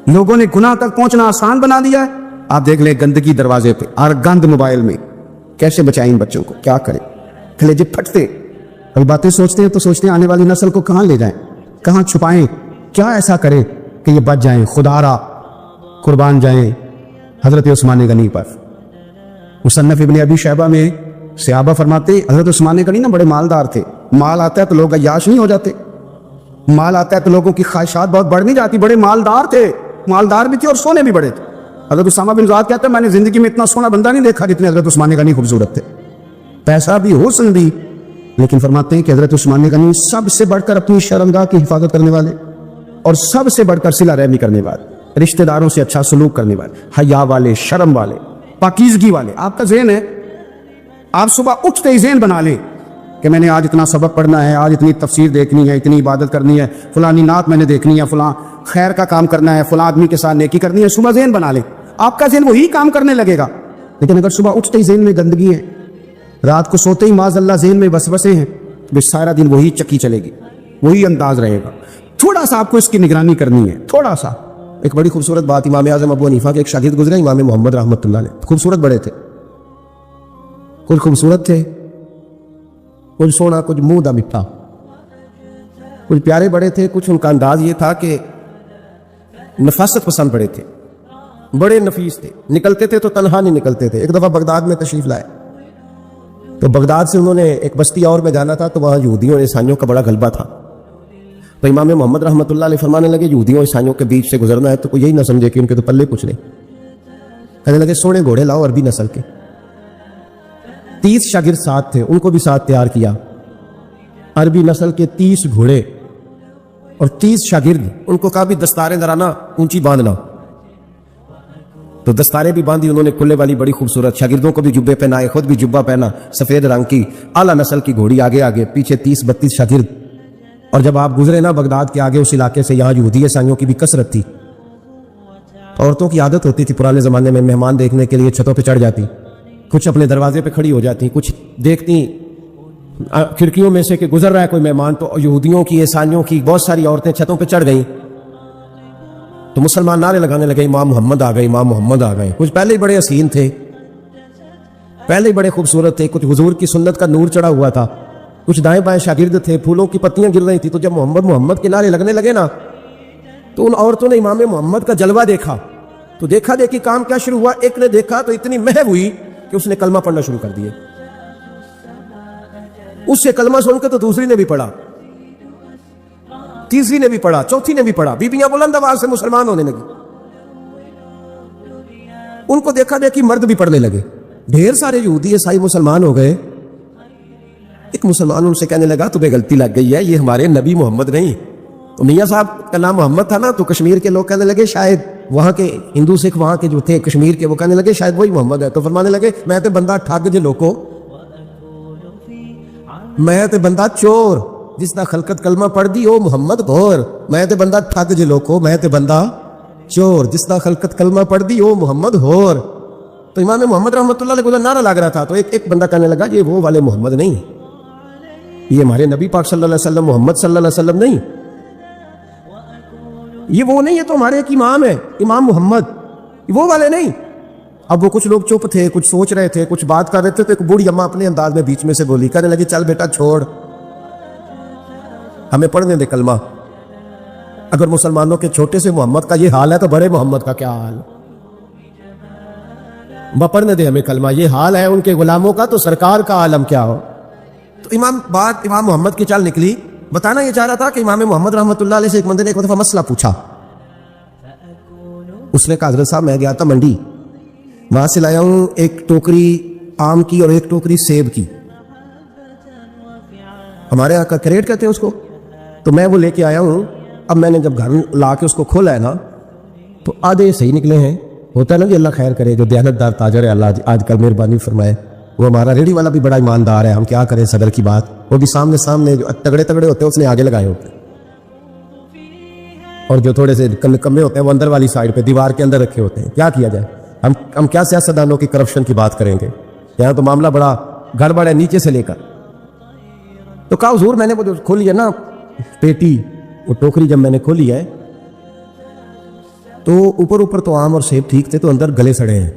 لوگوں نے گناہ تک پہنچنا آسان بنا دیا ہے۔ آپ دیکھ لیں گندگی دروازے پہ اور گند موبائل میں، کیسے بچائیں ان بچوں کو؟ کیا کریں؟ کلیجے پھٹتے، کئی باتیں سوچتے ہیں تو سوچتے ہیں آنے والی نسل کو کہاں لے جائیں، کہاں چھپائیں، کیا ایسا کریں کہ یہ بچ جائیں، خدا را قربان جائیں حضرت عثمان غنی پر۔ مصنف ابن ابی شیبہ میں صحابہ فرماتے، حضرت عثمان غنی نا بڑے مالدار تھے، مال آتا ہے تو لوگ عیاش نہیں ہو جاتے، مال آتا ہے تو لوگوں کی خواہشات بہت بڑھ نہیں جاتی، بڑے مالدار تھے، مالدار بھی تھے اور سونے بھی بڑے تھے۔ حضرت اسامہ بن زید کہتے ہیں، میں نے زندگی میں اتنا سونا بندہ نہیں دیکھا جتنے حضرت عثمان غنی خوبصورت تھے، پیسہ بھی حسن بھی، لیکن فرماتے ہیں کہ حضرت عثمان غنی سب سے بڑھ کر اپنی شرمگاہ کی حفاظت کرنے والے، اور سب سے بڑھ کر صلہ رحمی کرنے والے، رشتہ داروں سے اچھا سلوک کرنے والے، حیا والے، شرم والے، پاکیزگی والے۔ آپ کا ذہن ہے، آپ صبح اٹھتے ہی ذہن بنا لیں کہ میں نے آج اتنا سبق پڑھنا ہے، آج اتنی تفسیر دیکھنی ہے، اتنی عبادت کرنی ہے، فلانی نعت میں نے دیکھنی ہے، فلاں خیر کا کام کرنا ہے، فلاں آدمی کے ساتھ نیکی کرنی ہے۔ صبح ذہن بنا لیں، آپ کا ذہن وہی کام کرنے لگے گا۔ لیکن اگر صبح اٹھتے ہی ذہن میں گندگی ہے، رات کو سوتے ہی معاذ اللہ ذہن میں وسوسے ہیں، تو سارا دن وہی چکی چلے گی، وہی انداز رہے گا۔ تھوڑا سا آپ کو اس کی نگرانی کرنی ہے، تھوڑا سا۔ ایک بڑی خوبصورت بات، امام اعظم ابو حنیفہ کے ایک شاگرد گزرے، امام محمد رحمۃ اللہ علیہ، خوبصورت بڑے تھے، کچھ خوبصورت تھے، کچھ سونا، کچھ منہ دا مٹھا، کچھ پیارے بڑے تھے، کچھ ان کا انداز یہ تھا کہ نفاست پسند بڑے تھے، بڑے نفیس تھے، نکلتے تھے تو تنہا نہیں نکلتے تھے۔ ایک دفعہ بغداد میں تشریف لائے تو بغداد سے انہوں نے ایک بستی اور میں جانا تھا، تو وہاں یہودیوں اور عیسائیوں کا بڑا غلبہ تھا، تو امام محمد رحمۃ اللہ علیہ فرمانے لگے یہودیوں اور عیسائیوں کے بیچ سے گزرنا ہے تو کوئی یہی نہ سمجھے کہ ان کے تو پلے کچھ نہیں، کہنے لگے سونے گھوڑے لاؤ عربی نسل کے۔ 30 شاگرد ساتھ تھے، ان کو بھی ساتھ تیار کیا، عربی نسل کے 30 گھوڑے اور 30 شاگرد، ان کو کہا بھی دستاریں درانا اونچی باندھنا، تو دستاریں بھی باندھی انہوں نے کھلے والی بڑی خوبصورت، شاگردوں کو بھی جبے پہنائے، خود بھی جبہ پہنا، سفید رنگ کی اعلیٰ نسل کی گھوڑی، آگے آگے پیچھے 30-32 شاگرد۔ اور جب آپ گزرے نا بغداد کے آگے اس علاقے سے، یہاں یہودی عیسائیوں کی بھی کثرت تھی، عورتوں کی عادت ہوتی تھی پرانے زمانے میں مہمان دیکھنے کے لیے چھتوں پہ چڑھ جاتی، کچھ اپنے دروازے پہ کھڑی ہو جاتی، کچھ دیکھتی کھڑکیوں میں سے کہ گزر رہا ہے کوئی مہمان، تو یہودیوں کی عیسائیوں کی بہت ساری عورتیں چھتوں پہ چڑھ گئیں، تو مسلمان نعرے لگانے لگے امام محمد آ گئے، امام محمد آ گئے۔ کچھ پہلے ہی بڑے حسین تھے، پہلے ہی بڑے خوبصورت تھے، کچھ حضور کی سنت کا نور چڑھا ہوا تھا، کچھ دائیں بائیں شاگرد تھے، پھولوں کی پتیاں گر رہی تھی، تو جب محمد محمد کے نعرے لگنے لگے نا تو ان عورتوں نے امام محمد کا جلوہ دیکھا، تو دیکھا دیکھی کام کیا شروع ہوا، ایک نے دیکھا تو اتنی محو ہوئی کہ اس نے کلمہ پڑھنا شروع کر دیے، اس سے کلمہ سن کے تو دوسری نے بھی پڑھا، تیسری نے بھی پڑھا، چوتھی نے بھی پڑھا، بیبیاں بلند آواز سے مسلمان ہونے لگی، ان کو دیکھا دیکھی مرد بھی پڑھنے لگے، ڈھیر سارے یہودی عیسائی مسلمان ہو گئے۔ ایک مسلمان ان سے کہنے لگا تمہیں غلطی لگ گئی ہے، یہ ہمارے نبی محمد نہیں، تو میاں صاحب کا نام محمد تھا نا، تو کشمیر کے لوگ کہنے لگے شاید وہاں کے ہندو سکھ وہاں کے جو تھے کشمیر کے، وہ کہنے لگے شاید وہی محمد ہے. تو فرمانے لگے میں تے بندہ ٹھگ جے لوکو، میں تے بندہ چور جس دا خلقت کلمہ پڑھ دی او محمد غور، میں تے بندہ ٹھگ جے لوکو، میں تے بندہ چور جس دا خلقت کلمہ پڑھ دی او محمد غور. تو امام محمد رحمۃ اللہ علیہ کو نعرہ لگ رہا تھا. تو ایک بندہ کہنے لگا یہ وہ والے محمد نہیں، یہ ہمارے نبی پاک صلی اللہ علیہ وسلم محمد صلی اللہ علیہ وسلم نہیں، یہ وہ نہیں، یہ تو ہمارے ایک امام ہے امام محمد، وہ والے نہیں. اب وہ کچھ لوگ چپ تھے، کچھ سوچ رہے تھے، کچھ بات کر رہے تھے. تو ایک بوڑھی اماں اپنے انداز میں بیچ میں سے بولی، کہنے لگی چل بیٹا چھوڑ، ہمیں پڑھنے دے کلمہ. اگر مسلمانوں کے چھوٹے سے محمد کا یہ حال ہے تو بڑے محمد کا کیا حال؟ پڑھنے دے ہمیں کلمہ، یہ حال ہے ان کے غلاموں کا تو سرکار کا عالم کیا ہو. تو امام محمد کی چال نکلی. بتانا یہ چاہ رہا تھا کہ امام محمد رحمۃ اللہ علیہ سے ایک بندے نے ایک دفعہ مسئلہ پوچھا. اس نے کہا حضرت صاحب میں گیا تھا منڈی، وہاں سے لایا ہوں ایک ٹوکری آم کی اور ایک ٹوکری سیب کی، ہمارے یہاں کا کریٹ کہتے ہیں اس کو، تو میں وہ لے کے آیا ہوں. اب میں نے جب گھر لا کے اس کو کھولا ہے نا تو آدھے صحیح نکلے ہیں. ہوتا ہے نا کہ اللہ خیر کرے، جو دیانتدار تاجر ہے اللہ آج کل مہربانی فرمائے. وہ ہمارا ریڑھی والا بھی بڑا ایماندار ہے، ہم کیا کریں صدر کی بات، وہ بھی سامنے جو تگڑے ہوتے ہیں اس نے آگے لگائے ہوتے ہیں، اور جو تھوڑے سے کمے ہوتے ہیں وہ اندر والی سائڈ پہ دیوار کے اندر رکھے ہوتے ہیں. کیا کیا جائے، ہم کیا سیاستدانوں کی کرپشن کی بات کریں گے، یہاں تو معاملہ بڑا گڑبڑ ہے نیچے سے لے کر. تو کہا حضور میں نے وہ جو کھولی ہے نا پیٹی، وہ ٹوکری جب میں نے کھولی ہے تو اوپر تو آم اور سیب ٹھیک تھے، تو اندر گلے سڑے ہیں،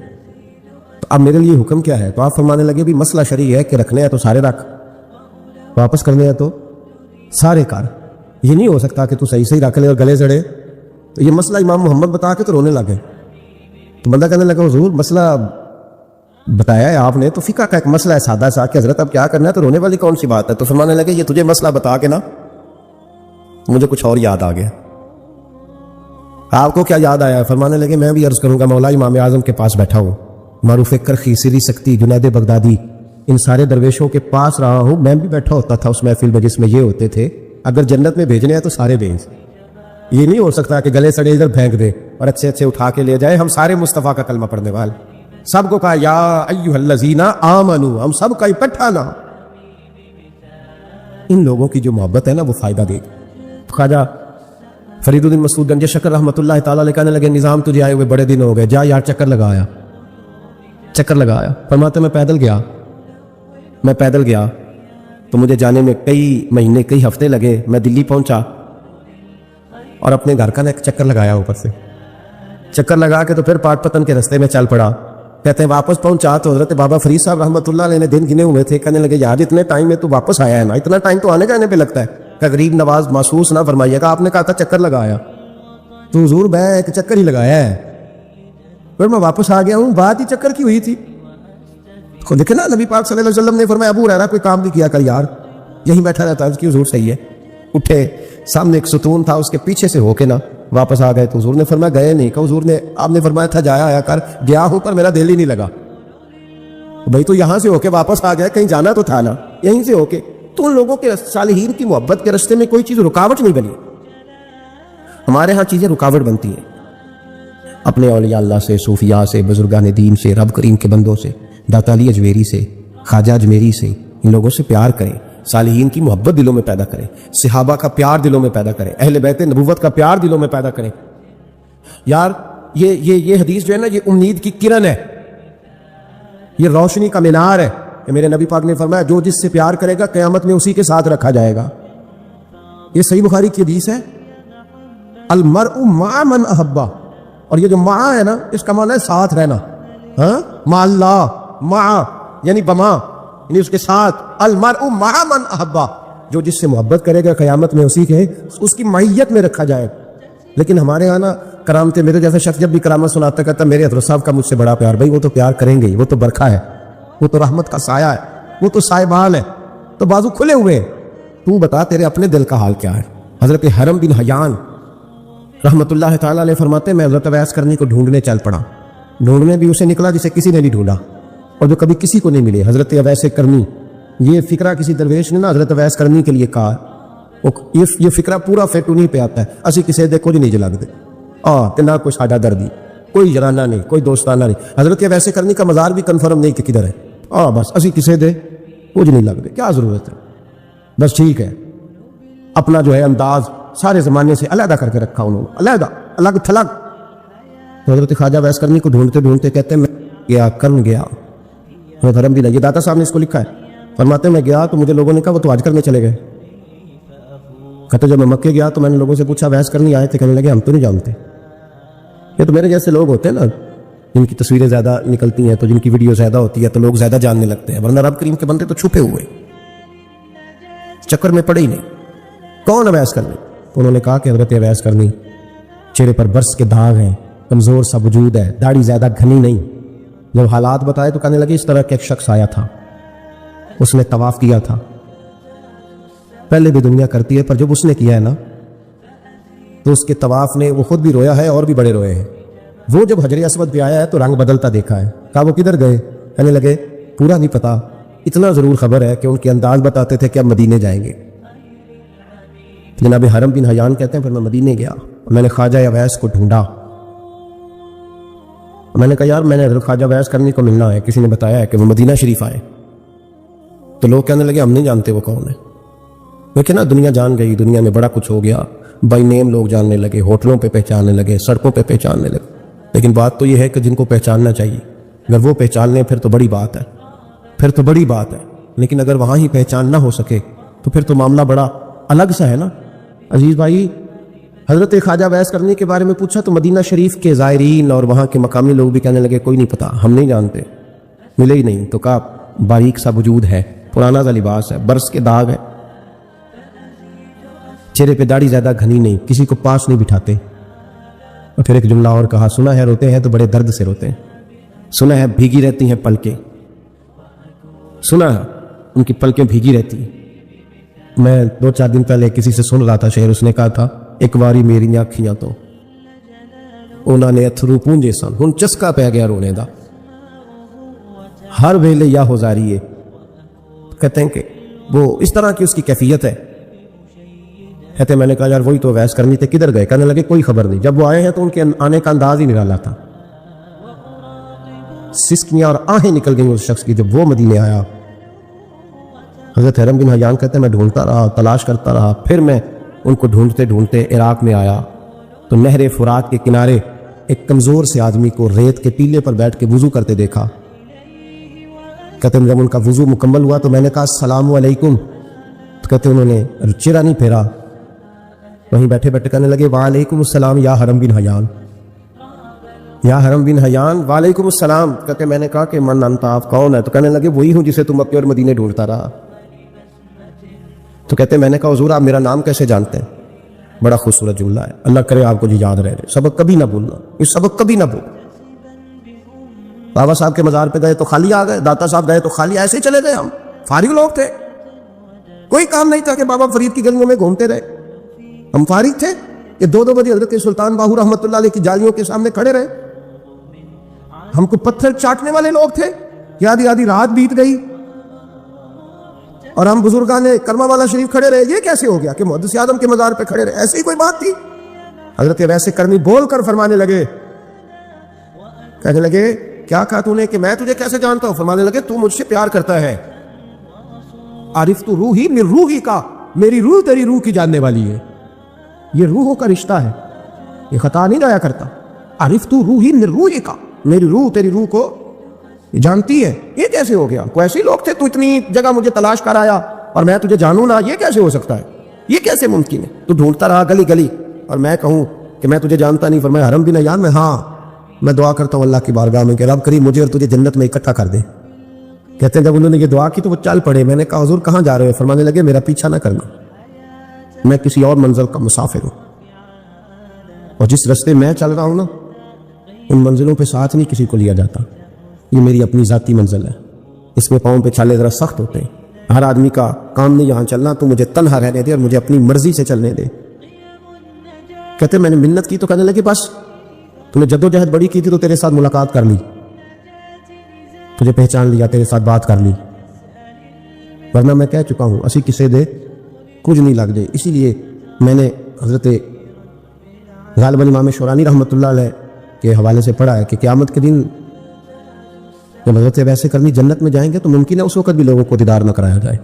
تو اب میرے لیے حکم کیا ہے؟ تو آپ فرمانے لگے بھی مسئلہ شرعی ہے کہ رکھنے ہیں تو سارے رکھ، واپس کرنے ہیں تو سارے کر، یہ نہیں ہو سکتا کہ تو صحیح رکھ لے اور گلے سڑے. تو یہ مسئلہ امام محمد بتا کے تو رونے لگے. تو بندہ کہنے لگا حضور مسئلہ بتایا ہے آپ نے تو فقہ کا ایک مسئلہ ہے سادہ سا کہ حضرت اب کیا کرنا ہے، تو رونے والی کون سی بات ہے؟ تو فرمانے لگے یہ تجھے مسئلہ بتا کے نا مجھے کچھ اور یاد آ گیا. آپ کو کیا یاد آیا؟ فرمانے لگے میں بھی عرض کروں گا مولا امام اعظم کے پاس بیٹھا ہوں، معروف کرخی، سری سکتی، جنید بغدادی، ان سارے درویشوں کے پاس رہا ہوں. میں بھی بیٹھا ہوتا تھا اس محفل میں جس میں یہ ہوتے تھے. اگر جنت میں بھیجنے ہیں تو سارے بھیج، یہ نہیں ہو سکتا کہ گلے سڑے ادھر پھینک دے اور اچھے اٹھا کے لے جائے. ہم سارے مصطفیٰ کا کلمہ پڑھنے والے، سب کو کہا یا ایھا الذین آمنوا، ہم سب کا اکٹھا نا. ان لوگوں کی جو محبت ہے نا وہ فائدہ دے گی. خواجہ فرید الدین مسعود گنج شکر رحمۃ اللہ تعالیٰ علیہ کہنے لگے نظام تجھے آئے ہوئے بڑے دن ہو گئے، جا یار چکر لگایا. فرماتے میں پیدل گیا تو مجھے جانے میں کئی مہینے کئی ہفتے لگے. میں دلی پہنچا اور اپنے گھر کا نا ایک چکر لگایا، اوپر سے چکر لگا کے تو پھر پاٹ پتن کے رستے میں چل پڑا. کہتے ہیں واپس پہنچا تو حضرت بابا فرید صاحب رحمۃ اللہ علیہ نے دن گنے ہوئے تھے. کہنے لگے یار اتنے ٹائم میں تو واپس آیا ہے نا، اتنا ٹائم تو آنے جانے پہ لگتا ہے، کہ غریب نواز محسوس نہ فرمائیے گا. آپ نے کہا تھا چکر لگایا، تو حضور میں ایک چکر ہی لگایا ہے، پھر میں واپس آ گیا ہوں. بات ہی چکر کی ہوئی تھی. خود دیکھیں نا نبی پاک صلی اللہ علیہ وسلم نے فرمایا ابو ہریرہ کوئی کام نہیں کیا کر یار، یہیں بیٹھا رہتا ہے. اس کی حضور صحیح ہے. اٹھے، سامنے ایک ستون تھا اس کے پیچھے سے ہو کے نا واپس آ گئے. تو حضور نے فرمایا گئے نہیں، کہ حضور نے آپ نے فرمایا تھا جایا آیا کر، گیا ہوں پر میرا دل ہی نہیں لگا. بھائی تو یہاں سے ہو کے واپس آ گیا، کہیں جانا تو تھا نا، یہیں سے ہو کے. تو ان لوگوں کے صالحین کی محبت کے راستے میں کوئی چیز رکاوٹ نہیں بنی. ہمارے ہاں چیزیں رکاوٹ بنتی ہیں اپنے اولیاء اللہ سے، صوفیاء سے، بزرگان دین سے، رب کریم کے بندوں سے، داتا علی اجمیری سے، خواجہ اجمیری سے. ان لوگوں سے پیار کریں، صالحین کی محبت دلوں میں پیدا کریں، صحابہ کا پیار دلوں میں پیدا کریں، اہل بیت نبوت کا پیار دلوں میں پیدا کریں. یار یہ حدیث جو ہے نا یہ امید کی کرن ہے، یہ روشنی کا مینار ہے. کہ میرے نبی پاک نے فرمایا جو جس سے پیار کرے گا قیامت میں اسی کے ساتھ رکھا جائے گا. یہ صحیح بخاری کی حدیث ہے، المرء مع من احبہ. اور یہ جو مع ہے نا اس کا معنی ہے ساتھ رہنا. ہاں مع اللہ، مع یعنی بما یعنی اس کے ساتھ. المرء مع من احبہ، جو جس سے محبت کرے گا قیامت میں اسی کے اس کی معیت میں رکھا جائے. لیکن ہمارے یہاں نا کرامتیں، میرے جیسا شخص جب بھی کرامت سناتا کہتا میرے حضرت صاحب کا مجھ سے بڑا پیار. بھائی وہ تو پیار کریں گے، وہ تو برکھا ہے، وہ تو رحمت کا سایہ ہے، وہ تو سائبان ہے، تو بازو کھلے ہوئے. تو بتا تیرے اپنے دل کا حال کیا ہے. حضرت حرم بن حیان رحمت اللہ تعالیٰ علیہ فرماتے میں حضرت اویس کرنی کو ڈھونڈنے چل پڑا. ڈھونڈنے بھی اسے نکلا جسے کسی نے نہیں ڈھونڈا اور جو کبھی کسی کو نہیں ملے. حضرت اویس کرنی، یہ فکرہ کسی درویش نے نا حضرت اویس کرنی کے لیے کہا. یہ فکرہ پورا فیٹو نہیں پہ آتا ہے اسی کسی دے کچھ نہیں جلا دے تے نہ کوئی ساڈا دردی کوئی جرانہ نہیں کوئی دوستانہ نہیں حضرت کے ویسے کرنے کا مزار بھی کنفرم نہیں کہ کدھر ہے بس اسی کسی دے کچھ نہیں لگ دے کیا ضرورت ہے بس ٹھیک ہے اپنا جو ہے انداز سارے زمانے سے علیحدہ کر کے رکھا انہوں نے علیحدہ الگ تھلگ حضرت خواجہ ویس کرنی کو ڈھونڈتے ڈھونڈتے کہتے ہیں میں گیا کرن گیا دھرم بھی یہ داتا صاحب نے اس کو لکھا ہے فرماتے ہیں میں گیا تو مجھے لوگوں نے کہا وہ تو آج کرنے چلے گئے کہتے جب میں مکے گیا تو میں نے لوگوں سے پوچھا ویس کرنی آئے تھے کہنے لگے ہم تو نہیں جانتے یہ تو میرے جیسے لوگ ہوتے ہیں نا جن کی تصویریں زیادہ نکلتی ہیں تو جن کی ویڈیو زیادہ ہوتی ہے تو لوگ زیادہ جاننے لگتے ہیں ورنہ رب کریم کے بندے تو چھپے ہوئے چکر میں پڑے ہی نہیں کون اویس کرنی انہوں نے کہا کہ حضرت اویس کرنی چہرے پر برس کے داغ ہیں کمزور سا وجود ہے داڑھی زیادہ گھنی نہیں جب حالات بتائے تو کہنے لگے اس طرح کا ایک شخص آیا تھا اس نے طواف کیا تھا پہلے بھی دنیا کرتی ہے پر جب اس نے کیا ہے نا تو اس کے طواف نے وہ خود بھی رویا ہے اور بھی بڑے روئے ہیں وہ جب حجر اسود پہ آیا ہے تو رنگ بدلتا دیکھا ہے کہا وہ کدھر گئے کہنے لگے پورا نہیں پتا اتنا ضرور خبر ہے کہ ان کے انداز بتاتے تھے کہ اب مدینے جائیں گے جناب حرم بن حیان کہتے ہیں پھر میں مدینے گیا میں نے خواجہ اویس کو ڈھونڈا میں نے کہا یار میں نے حضرت خواجہ اویس کرنی کو ملنا ہے کسی نے بتایا ہے کہ وہ مدینہ شریف آئے تو لوگ کہنے لگے ہم نہیں جانتے وہ کون ہے لیکن نا دنیا جان گئی دنیا میں بڑا کچھ ہو گیا بائی نیم لوگ جاننے لگے ہوٹلوں پہ پہچاننے لگے سڑکوں پہ پہچاننے لگے لیکن بات تو یہ ہے کہ جن کو پہچاننا چاہیے اگر وہ پہچان لیں پھر تو بڑی بات ہے پھر تو بڑی بات ہے لیکن اگر وہاں ہی پہچان نہ ہو سکے تو پھر تو معاملہ بڑا الگ سا ہے نا عزیز بھائی حضرت خواجہ اویس کرنی کے بارے میں پوچھا تو مدینہ شریف کے زائرین اور وہاں کے مقامی لوگ بھی کہنے لگے کوئی نہیں پتا ہم نہیں جانتے ملے ہی نہیں تو کہا باریک سا وجود ہے پرانا سا لباس ہے برس کے داغ ہے چہرے پہ داڑھی زیادہ گھنی نہیں کسی کو پاس نہیں بٹھاتے اور پھر ایک جملہ اور کہا سنا ہے روتے ہیں تو بڑے درد سے روتے ہیں سنا ہے بھیگی رہتی ہیں پلکیں سنا ہے ان کی پلکیں بھیگی رہتی ہیں میں 2-4 دن پہلے کسی سے سن رہا تھا شعر اس نے کہا تھا ایک باری میری آنکھیاں تو انہوں نے اتھرو پونجے سن ہن چسکا پہ گیا رونے دا ہر ویلے یا ہو جاری ہے کہتے ہیں کہ وہ اس طرح کی اس کی کیفیت ہے کہتے میں نے کہا یار وہی تو اویس کرنی تھے کدھر گئے کہنے لگے کوئی خبر نہیں جب وہ آئے ہیں تو ان کے آنے کا انداز ہی نرالا تھا سسکیاں اور آہیں نکل گئیں اس شخص کی جب وہ مدینے آیا حضرت حرم بن حیان کہتے ہیں میں ڈھونڈتا رہا تلاش کرتا رہا پھر میں ان کو ڈھونڈتے ڈھونڈتے عراق میں آیا تو نہر فرات کے کنارے ایک کمزور سے آدمی کو ریت کے ٹیلے پر بیٹھ کے وضو کرتے دیکھا کہتے ہیں جب ان کا وضو مکمل ہوا تو میں نے کہا السلام علیکم تو کہتے انہوں نے چہرہ نہیں پھیرا وہیں بیٹھے بیٹھے کہنے لگے وعلیکم السلام یا حرم بن حیان یا حرم بن حیان وعلیکم السلام کہتے میں نے کہا کہ من انت آپ کون ہے تو کہنے لگے وہی ہوں جسے تم مکے اور مدینے ڈھونڈتا رہا تو کہتے میں نے کہا حضور آپ میرا نام کیسے جانتے ہیں بڑا خوبصورت جملہ ہے اللہ کرے آپ کو جی یاد رہے سبق کبھی نہ بھولنا یہ سبق کبھی نہ بھول بابا صاحب کے مزار پہ گئے تو خالی آ گئے داتا صاحب گئے تو خالی ایسے ہی چلے گئے ہم فارغ لوگ تھے کوئی کام نہیں تھا کہ بابا فرید کی گلیوں میں گھومتے رہے ہم فارغ تھے کہ 2 بجے حضرت سلطان باہو رحمۃ اللہ علیہ کی جالیوں کے سامنے کھڑے رہے ہم کو پتھر چاٹنے والے لوگ تھے کہ آدھی آدھی رات بیت گئی اور ہم بزرگان کرما والا شریف کھڑے رہے یہ کیسے ہو گیا کہ محدث اعظم کے مزار پہ کھڑے رہے ایسی کوئی بات تھی حضرت ویسے کرنی بول کر فرمانے لگے کہنے لگے کیا کہا تو نے کہ میں تجھے کیسے جانتا ہوں فرمانے لگے تو مجھ سے پیار کرتا ہے عارف تو روحی من روحی کا میری روح تیری روح کی جاننے والی ہے یہ روحوں کا رشتہ ہے یہ خطا نہیں جایا کرتا عارف تو روحی من روحی کا میری روح تیری روح کو جانتی ہے یہ کیسے ہو گیا کوئی ایسے لوگ تھے تو اتنی جگہ مجھے تلاش کر آیا اور میں تجھے جانوں نہ یہ کیسے ہو سکتا ہے یہ کیسے ممکن ہے تو ڈھونڈتا رہا گلی گلی اور میں کہوں کہ میں تجھے جانتا نہیں فرمایا حرم بن حیان میں ہاں میں دعا کرتا ہوں اللہ کی بارگاہ میں کہ رب کریم مجھے اور تجھے جنت میں اکٹھا کر دے کہتے ہیں جب انہوں نے یہ دعا کی تو وہ چل پڑے میں نے کہا حضور کہاں جا رہے ہو فرمانے لگے میرا پیچھا نہ کرنا میں کسی اور منزل کا مسافر ہوں اور جس رستے میں چل رہا ہوں نا ان منزلوں پہ ساتھ نہیں کسی کو لیا جاتا یہ میری اپنی ذاتی منزل ہے اس میں پاؤں پہ چھالے ذرا سخت ہوتے ہیں ہر آدمی کا کام نہیں یہاں چلنا تو مجھے تنہا رہنے دے اور مجھے اپنی مرضی سے چلنے دے کہتے میں نے منت کی تو کہنے لگے بس تم نے جدوجہد بڑی کی تھی تو تیرے ساتھ ملاقات کر لی تجھے پہچان لیا تیرے ساتھ بات کر لی ورنہ میں کہہ چکا ہوں اسی کسے دے کچھ نہیں لگ جائے. اسی لیے میں نے حضرت غالباً امام شورانی رحمۃ اللہ علیہ کے حوالے سے پڑھا ہے کہ قیامت کے دن جب حضرت ویسے کرنی جنت میں جائیں گے تو ممکن ہے اس وقت بھی لوگوں کو دیدار نہ کرایا جائے.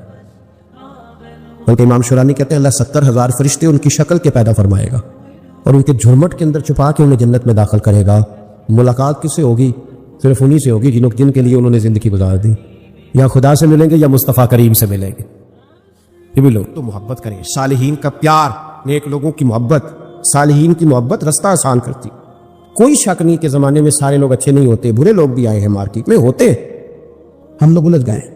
بلکہ امام شورانی کہتے ہیں اللہ 70,000 فرشتے ان کی شکل کے پیدا فرمائے گا اور ان کے جھرمٹ کے اندر چھپا کے انہیں جنت میں داخل کرے گا. ملاقات کس سے ہوگی؟ صرف انہی سے ہوگی جن کے لیے انہوں نے زندگی گزار دی. یا خدا سے ملیں گے یا مصطفیٰ کریم سے ملیں گے. یہ بھی لوگ تو محبت کریں. صالحین کا پیار، نیک لوگوں کی محبت، صالحین کی محبت رستہ آسان کرتی. کوئی شک نہیں کہ زمانے میں سارے لوگ اچھے نہیں ہوتے، برے لوگ بھی آئے ہیں مارکیٹ میں، ہوتے. ہم لوگ الجھ گئے ہیں،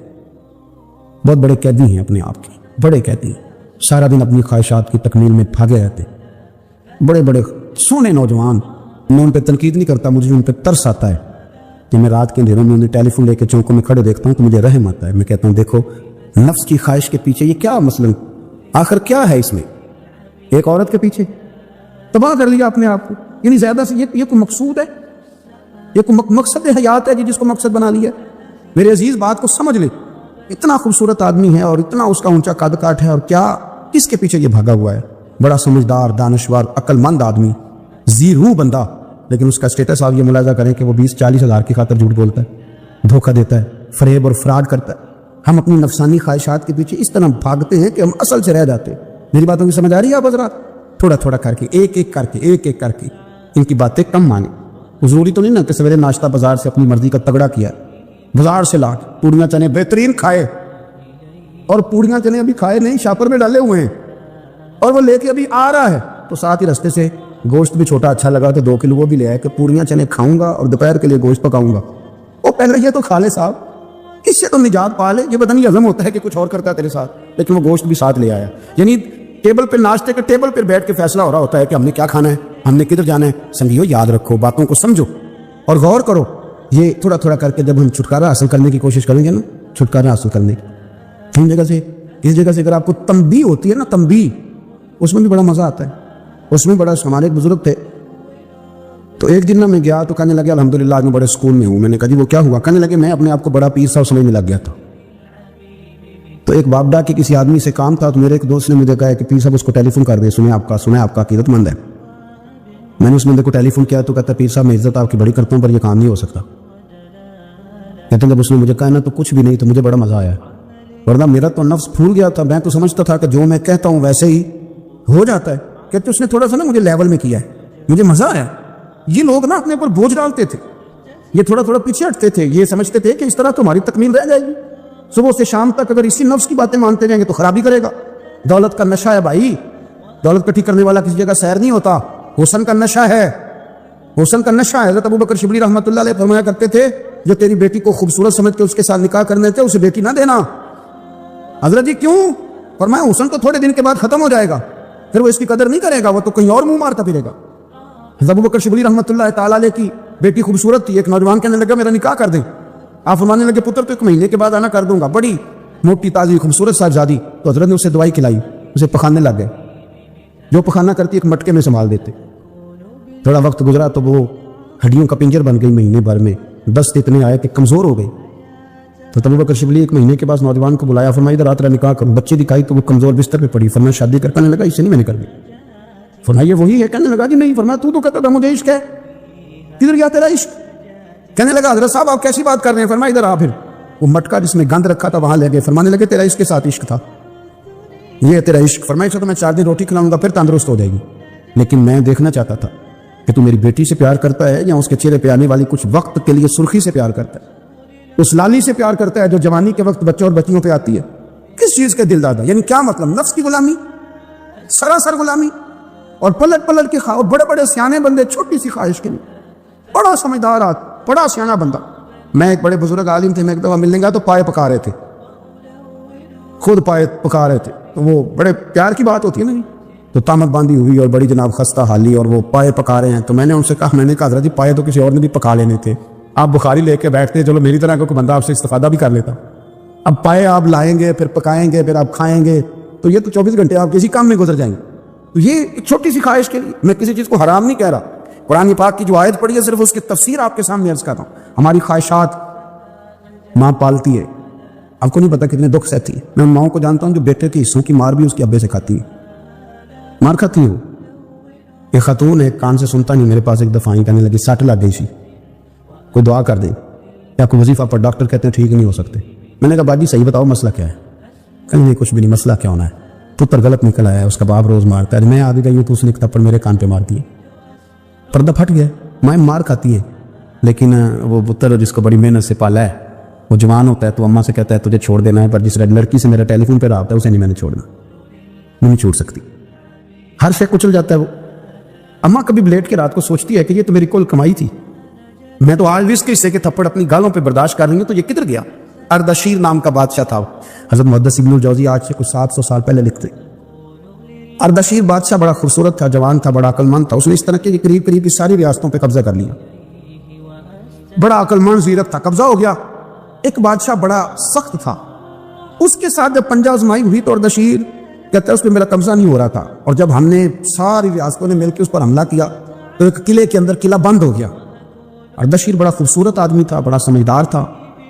بہت بڑے قیدی ہیں اپنے آپ کے، بڑے قیدی ہیں. سارا دن اپنی خواہشات کی تکمیل میں بھاگے رہتے. بڑے بڑے سونے نوجوان. میں ان پہ تنقید نہیں کرتا، مجھے ان پہ ترس آتا ہے کہ میں رات کے اندھیروں میں انہیں ٹیلی فون لے کے چوکوں میں کھڑے دیکھتا ہوں تو مجھے رحم آتا ہے. میں کہتا ہوں دیکھو نفس کی خواہش کے پیچھے یہ کیا مثلاً آخر کیا ہے اس میں؟ ایک عورت کے پیچھے تباہ کر لیا اپنے آپ کو. یعنی زیادہ سے یہ کوئی مقصود ہے؟ یہ کوئی مقصد حیات ہے جس کو مقصد بنا لیا؟ میرے عزیز بات کو سمجھ لے. اتنا خوبصورت آدمی ہے اور اتنا اس کا اونچا قد کاٹ ہے، اور کیا کس کے پیچھے یہ بھاگا ہوا ہے؟ بڑا سمجھدار، دانشور، عقل مند آدمی، ذی روح بندہ، لیکن اس کا اسٹیٹس آپ یہ ملاحظہ کریں کہ وہ 20-40 ہزار کی خاطر جھوٹ بولتا ہے، دھوکہ دیتا ہے، فریب اور فراڈ کرتا ہے. ہم اپنی نفسانی خواہشات کے پیچھے اس طرح بھاگتے ہیں کہ ہم اصل سے رہ جاتے ہیں. میری باتوں کی سمجھ آ رہی ہے آپ حضرات؟ تھوڑا تھوڑا کر کے، ایک ایک کر کے ان کی باتیں کم مانیں. ضروری تو نہیں نا کہ سویرے ناشتہ بازار سے اپنی مرضی کا تگڑا کیا، بازار سے لا کے پوڑیاں چنے بہترین کھائے، اور پوڑیاں چنے ابھی کھائے نہیں، شاپر میں ڈالے ہوئے ہیں اور وہ لے کے ابھی آ رہا ہے، تو ساتھ ہی رستے سے گوشت بھی چھوٹا اچھا لگا تو 2 کلو وہ بھی لے آئے کہ پوڑیاں چنے کھاؤں گا اور دوپہر کے لیے گوشت پکاؤں گا. وہ پہلے یہ تو کھا لے صاحب، اس سے تو نجات پا لے. یہ پتہ نہیں ہضم ہوتا ہے کہ کچھ اور کرتا ہے تیرے ساتھ، لیکن وہ گوشت بھی ساتھ لے آیا. یعنی ٹیبل پہ ناشتے کے ٹیبل پہ بیٹھ کے فیصلہ ہو رہا ہوتا ہے کہ ہم نے کیا کھانا ہے، ہم نے کدھر جانا ہے. سنگیو یاد رکھو، باتوں کو سمجھو اور غور کرو. یہ تھوڑا تھوڑا کر کے جب ہم چھٹکارا حاصل کرنے کی کوشش کریں گے نا، چھٹکارا حاصل کرنے کی کس جگہ سے اگر آپ کو تنبیہ ہوتی ہے نا، تنبیہ، اس میں بھی بڑا مزہ آتا ہے. اس میں بڑا، ہمارے ایک بزرگ تھے تو ایک دن نا میں گیا تو کہنے لگے الحمدللہ آج میں بڑے سکون میں ہوں. میں نے کہا جی وہ کیا ہوا؟ کہنے لگے میں اپنے آپ کو بڑا پیر صاحب سمجھنے لگ گیا تھا. تو ایک بابڈا کے کسی آدمی سے کام تھا تو میرے ایک دوست نے مجھے کہا کہ پیر صاحب اس کو ٹیلی فون کر دے، سنیں آپ کا عقیدت مند ہے. میں نے اس بندے کو ٹیلی فون کیا تو کہتا پیر صاحب میں عزت آپ کی بڑی کرتا ہوں پر یہ کام نہیں ہو سکتا. کہتے ہیں جب اس نے مجھے کہا نا تو کچھ بھی نہیں، تو مجھے بڑا مزہ آیا، ورنہ میرا تو نفس پھول گیا تھا. میں تو سمجھتا تھا کہ جو میں کہتا ہوں ویسے ہی ہو جاتا ہے. کہتے اس نے تھوڑا سا نا مجھے لیول میں کیا ہے، مجھے مزہ آیا. یہ لوگ نا اپنے اوپر بوجھ ڈالتے تھے، یہ تھوڑا تھوڑا پیچھے ہٹتے تھے، یہ سمجھتے تھے کہ اس طرح تمہاری تکمیل رہ جائے گی. صبح سے شام تک اگر اسی نفس کی باتیں مانتے رہیں گے تو خرابی کرے گا. دولت کا نشہ ہے بھائی، دولت کٹھی کرنے والا کسی جگہ سیر نہیں ہوتا. حسن کا نشہ ہے، حسن کا نشہ ہے. حضرت ابوبکر شبلی رحمۃ اللہ علیہ فرمایا کرتے تھے جو تیری بیٹی کو خوبصورت سمجھ کے اس کے ساتھ نکاح کرنے تھے اسے بیٹی نہ دینا. حضرت جی کیوں؟ فرمایا حسن تو تھوڑے دن کے بعد ختم ہو جائے گا، پھر وہ اس کی قدر نہیں کرے گا، وہ تو کہیں اور منہ مارتا پھرے گا. حضرت ابوبکر شبلی رحمۃ اللہ تعالیٰ علیہ کی بیٹی خوبصورت تھی. ایک نوجوان کہنے لگا میرا نکاح کر دیں. آپ فرمانے لگے پتر تو 1 مہینے کے بعد آنا کر دوں گا، بڑی موٹی تازی خوبصورت صاحبزادی. تو حضرت نے اسے دوائی کھلائی، اسے پخانے لگ گئے. جو پخانہ کرتی ایک مٹکے میں سنبھال دیتے. تھوڑا وقت گزرا تو وہ ہڈیوں کا پنجر بن گئی. مہینے بھر میں دست اتنے آئے کہ کمزور ہو گئی. تو ابوبکر شبلی 1 مہینے کے بعد نوجوان کو بلایا، فرمایا ادھر آ نکاح کروں. بچے دکھائی تو وہ کمزور بستر پہ پڑی. فرمایا شادی کرنے لگا اسے نہیں میں نے کر دی. فرمایا یہ وہی ہے؟ کہنے لگا جی نہیں. فرمایا تو کہتا تھا مجھے عشق ہے، کدھر گیا تیرا عشق؟ کہنے لگا حضرت صاحب آپ کیسی بات کر رہے ہیں؟ فرمایا ادھر آ. پھر وہ مٹکا جس میں گند رکھا تھا وہاں لے گئے. فرمانے لگے تیرا اس کے ساتھ عشق تھا، یہ ہے تیرا عشق. فرمایا اسے تو میں 4 دن روٹی کھلاؤں گا پھر تندرست ہو جائے گی، لیکن میں دیکھنا چاہتا تھا کہ تو میری بیٹی سے پیار کرتا ہے یا اس کے چہرے پہ آنے والی کچھ وقت کے لیے سرخی سے پیار کرتا ہے، اس لالی سے پیار کرتا ہے جو جوانی کے وقت بچوں اور بچیوں پہ آتی ہے. کس چیز کے دل دادا؟ یعنی کیا مطلب؟ نفس کی غلامی، سراسر غلامی. اور پلٹ پلٹ کے اور بڑے بڑے سیانے بندے چھوٹی سی خواہش کے لیے. بڑا سمجھدار بڑا سیانا بندہ. میں ایک بڑے بزرگ عالم تھے، میں ایک دفعہ ملنے گیا تو پائے پکا رہے تھے، خود پائے پکا رہے تھے. تو وہ بڑے پیار کی بات ہوتی ہے نا، تو تامت باندھی ہوئی اور بڑی جناب خستہ حالی، اور وہ پائے پکا رہے ہیں. تو میں نے ان سے کہا، میں نے کہا حضرت جی پائے تو کسی اور نے بھی پکا لینے تھے، آپ بخاری لے کے بیٹھتے، چلو میری طرح کوئی بندہ آپ سے استفادہ بھی کر لیتا. اب پائے آپ لائیں گے، پھر پکائیں گے، پھر آپ کھائیں گے، تو یہ تو 24 گھنٹے آپ کسی کام میں گزر جائیں گے. تو یہ ایک چھوٹی سی خواہش کے لیے، میں کسی چیز کو حرام نہیں کہہ رہا. قرآن پاک کی جو آیت پڑھی ہے صرف اس کی تفسیر آپ کے سامنے عرض کرتا ہوں. ہماری خواہشات ماں پالتی ہے، آپ کو نہیں پتا کتنے دکھ سہتی ہے. میں ان ماؤں کو جانتا ہوں جو بیٹے کے حصوں کی مار بھی اس کے ابے سے کھاتی ہے, مار کھاتی ہے وہ. یہ خاتون ایک کان سے سنتا نہیں, میرے پاس ایک دفعہ ہی کہنے لگی سٹ لگ گئی سی, کوئی دعا کر دیں یا کوئی وظیفہ پر, ڈاکٹر کہتے ہیں ٹھیک نہیں ہو سکتے. میں نے کہا باجی صحیح بتاؤ مسئلہ کیا ہے؟ کہیں نہیں کچھ بھی نہیں, مسئلہ کیا ہونا ہے, پتر غلط نکل آیا ہے, اس کا باپ روز مارتا ہے, میں آ گئی ہوں تو اس نے ایک تھپڑ میرے کان پہ مار دیے, پردہ پھٹ گیا. ماں مار کھاتی ہے لیکن وہ پتر جس کو بڑی محنت سے پالا ہے وہ جوان ہوتا ہے تو اماں سے کہتا ہے تجھے چھوڑ دینا ہے, پر جس لڑکی سے میرا ٹیلی فون پہ رابطہ ہے اسے نہیں میں نے چھوڑنا, میں نہیں چھوڑ سکتی. ہر شے کچل جاتا ہے وہ. اماں کبھی بلیٹ کے رات کو سوچتی ہے کہ یہ تو میری کل کمائی تھی, میں تو آج بھی اس کے حصے کے تھپڑ اپنی گالوں پہ برداشت کر رہی ہوں, تو یہ کدھر گیا؟ اردشیر نام کا بادشاہ تھا. حضرت محدث ابن الجوزی آج سے کچھ 700 سال پہلے لکھتے. اردشیر بادشاہ بڑا خوبصورت تھا, جوان تھا, بڑا عقل مند تھا. اس نے اس طرح کے قریب قریب کی ساری ریاستوں پہ قبضہ کر لیا. بڑا عقل مند زیرک تھا, قبضہ ہو گیا. ایک بادشاہ بڑا سخت تھا, اس کے ساتھ جب پنجہ آزمائی ہوئی تو اردشیر کہتا ہے اس پہ میرا قبضہ نہیں ہو رہا تھا, اور جب ہم نے ساری ریاستوں نے مل کے اس پر حملہ کیا تو ایک قلعے کے اندر قلعہ بند ہو گیا. اردشیر بڑا خوبصورت آدمی تھا, بڑا سمجھدار تھا,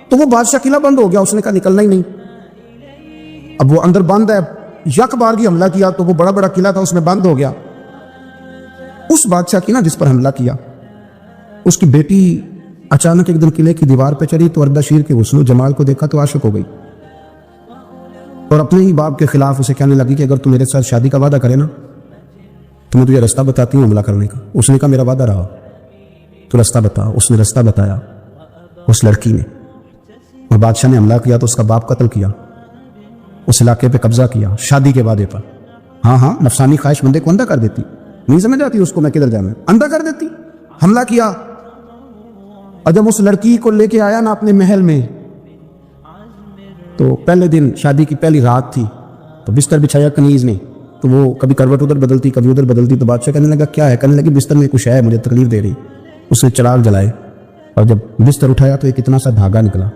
تو وہ بادشاہ قلعہ بند ہو گیا, اس نے کہا نکلنا ہی نہیں. اب وہ اندر بند ہے, یک بار بھی حملہ کیا تو وہ بڑا بڑا قلعہ تھا اس میں بند ہو گیا. اس بادشاہ کی نا جس پر حملہ کیا اس کی بیٹی اچانک ایک دن قلعے کی دیوار پہ چڑھی تو اردشیر کے حسن و جمال کو دیکھا تو عاشق ہو گئی, اور اپنے ہی باپ کے خلاف اسے کہنے لگی کہ اگر تو میرے ساتھ شادی کا وعدہ کرے نا تو میں تجھے رستہ بتاتی ہوں حملہ کرنے کا. اس نے کہا میرا وعدہ رہا, تو رستہ بتا. اس نے رستہ بتایا اس لڑکی نے, اور بادشاہ نے حملہ کیا تو اس کا باپ قتل کیا, اس علاقے پہ قبضہ کیا شادی کے وعدے پر. ہاں نفسانی خواہش بندے کو اندھا کر دیتی, نہیں سمجھ آتی اس کو میں کدھر جانا, اندھا کر دیتی. حملہ کیا, اور جب اس لڑکی کو لے کے آیا نا اپنے محل میں تو پہلے دن شادی کی پہلی رات تھی, تو بستر بچھایا کنیز نے, تو وہ کبھی کروٹ ادھر بدلتی کبھی ادھر بدلتی. تو بادشاہ کہنے لگا کیا ہے؟ کہنے لگی بستر میں کچھ ہے مجھے تکلیف دے رہی. اس نے چراغ جلائے اور جب بستر اٹھایا تو ایک اتنا سا دھاگا نکلا.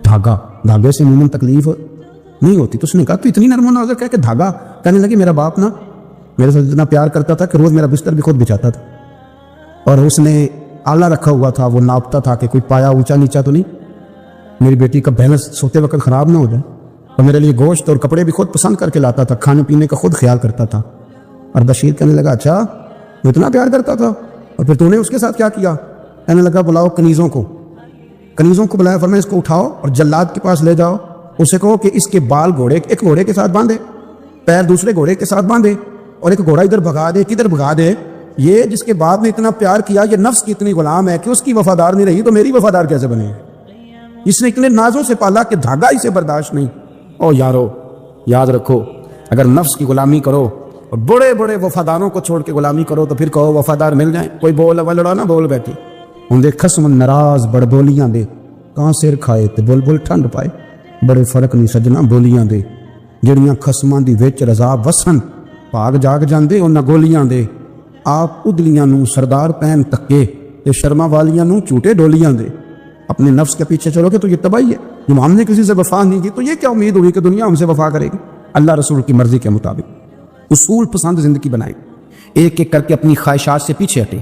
دھاگے سے عموماً تکلیف نہیں ہوتی, تو اس نے کہا تو اتنی نرم و نازک ہے کہ دھاگا. کہنے لگی میرا باپ نا میرے ساتھ اتنا پیار کرتا تھا کہ روز میرا بستر بھی خود بچھاتا تھا, اور اس نے آلہ رکھا ہوا تھا, وہ ناپتا تھا کہ کوئی پایا اونچا نیچا تو نہیں, میری بیٹی کا بیلنس سوتے وقت خراب نہ ہو جائے, اور میرے لیے گوشت اور کپڑے بھی خود پسند کر کے لاتا تھا, کھانے پینے کا خود خیال کرتا تھا. اردشیر کہنے لگا اچھا وہ اتنا پیار کرتا تھا, اور پھر تو نے اس کے ساتھ کیا کیا؟ کہنے لگا بلاؤ کنیزوں کو بلایا, فرمایا اس کو اٹھاؤ اور جلاد کے پاس لے جاؤ, اسے کہو کہ اس کے بال ایک گھوڑے کے ساتھ باندھے, پیر دوسرے گھوڑے کے ساتھ باندھے, اور ایک گھوڑا ادھر بھگا دے کدھر بھگا دے. یہ جس کے باپ نے اتنا پیار کیا, یہ نفس کی اتنی غلام ہے کہ اس کی وفادار نہیں رہی, تو میری وفادار کیسے بنے؟ اس نے اتنے نازوں سے پالا کہ دھاگا اسے برداشت نہیں. او یارو یاد رکھو, اگر نفس کی غلامی کرو اور بڑے بڑے وفاداروں کو چھوڑ کے غلامی کرو تو پھر کہو وفادار مل جائیں. کوئی بول لڑا نہ بول بیٹھی, ہوں دے خصم ناراض بڑ بولیاں دے, کہاں سر کھائے تے بل ٹھنڈ پائے. بڑے فرق نہیں سجنا بولیاں دے, جڑیاں خصماں دی وچ رضا وسن, بھاگ جاگ جاندے انہاں گولیاں دے. آپ ادلیاں نو سردار پہن تکے تے شرما والیاں نو جھوٹے ڈولیاں دے. اپنے نفس کے پیچھے چلو گے تو یہ تباہی ہے. جب ہم نے کسی سے وفا نہیں کی تو یہ کیا امید ہوئی کہ دنیا ہم سے وفا کرے گی؟ اللہ رسول کی مرضی کے مطابق اصول پسند زندگی بنائیں, ایک ایک کر کے اپنی خواہشات سے پیچھے ہٹیں,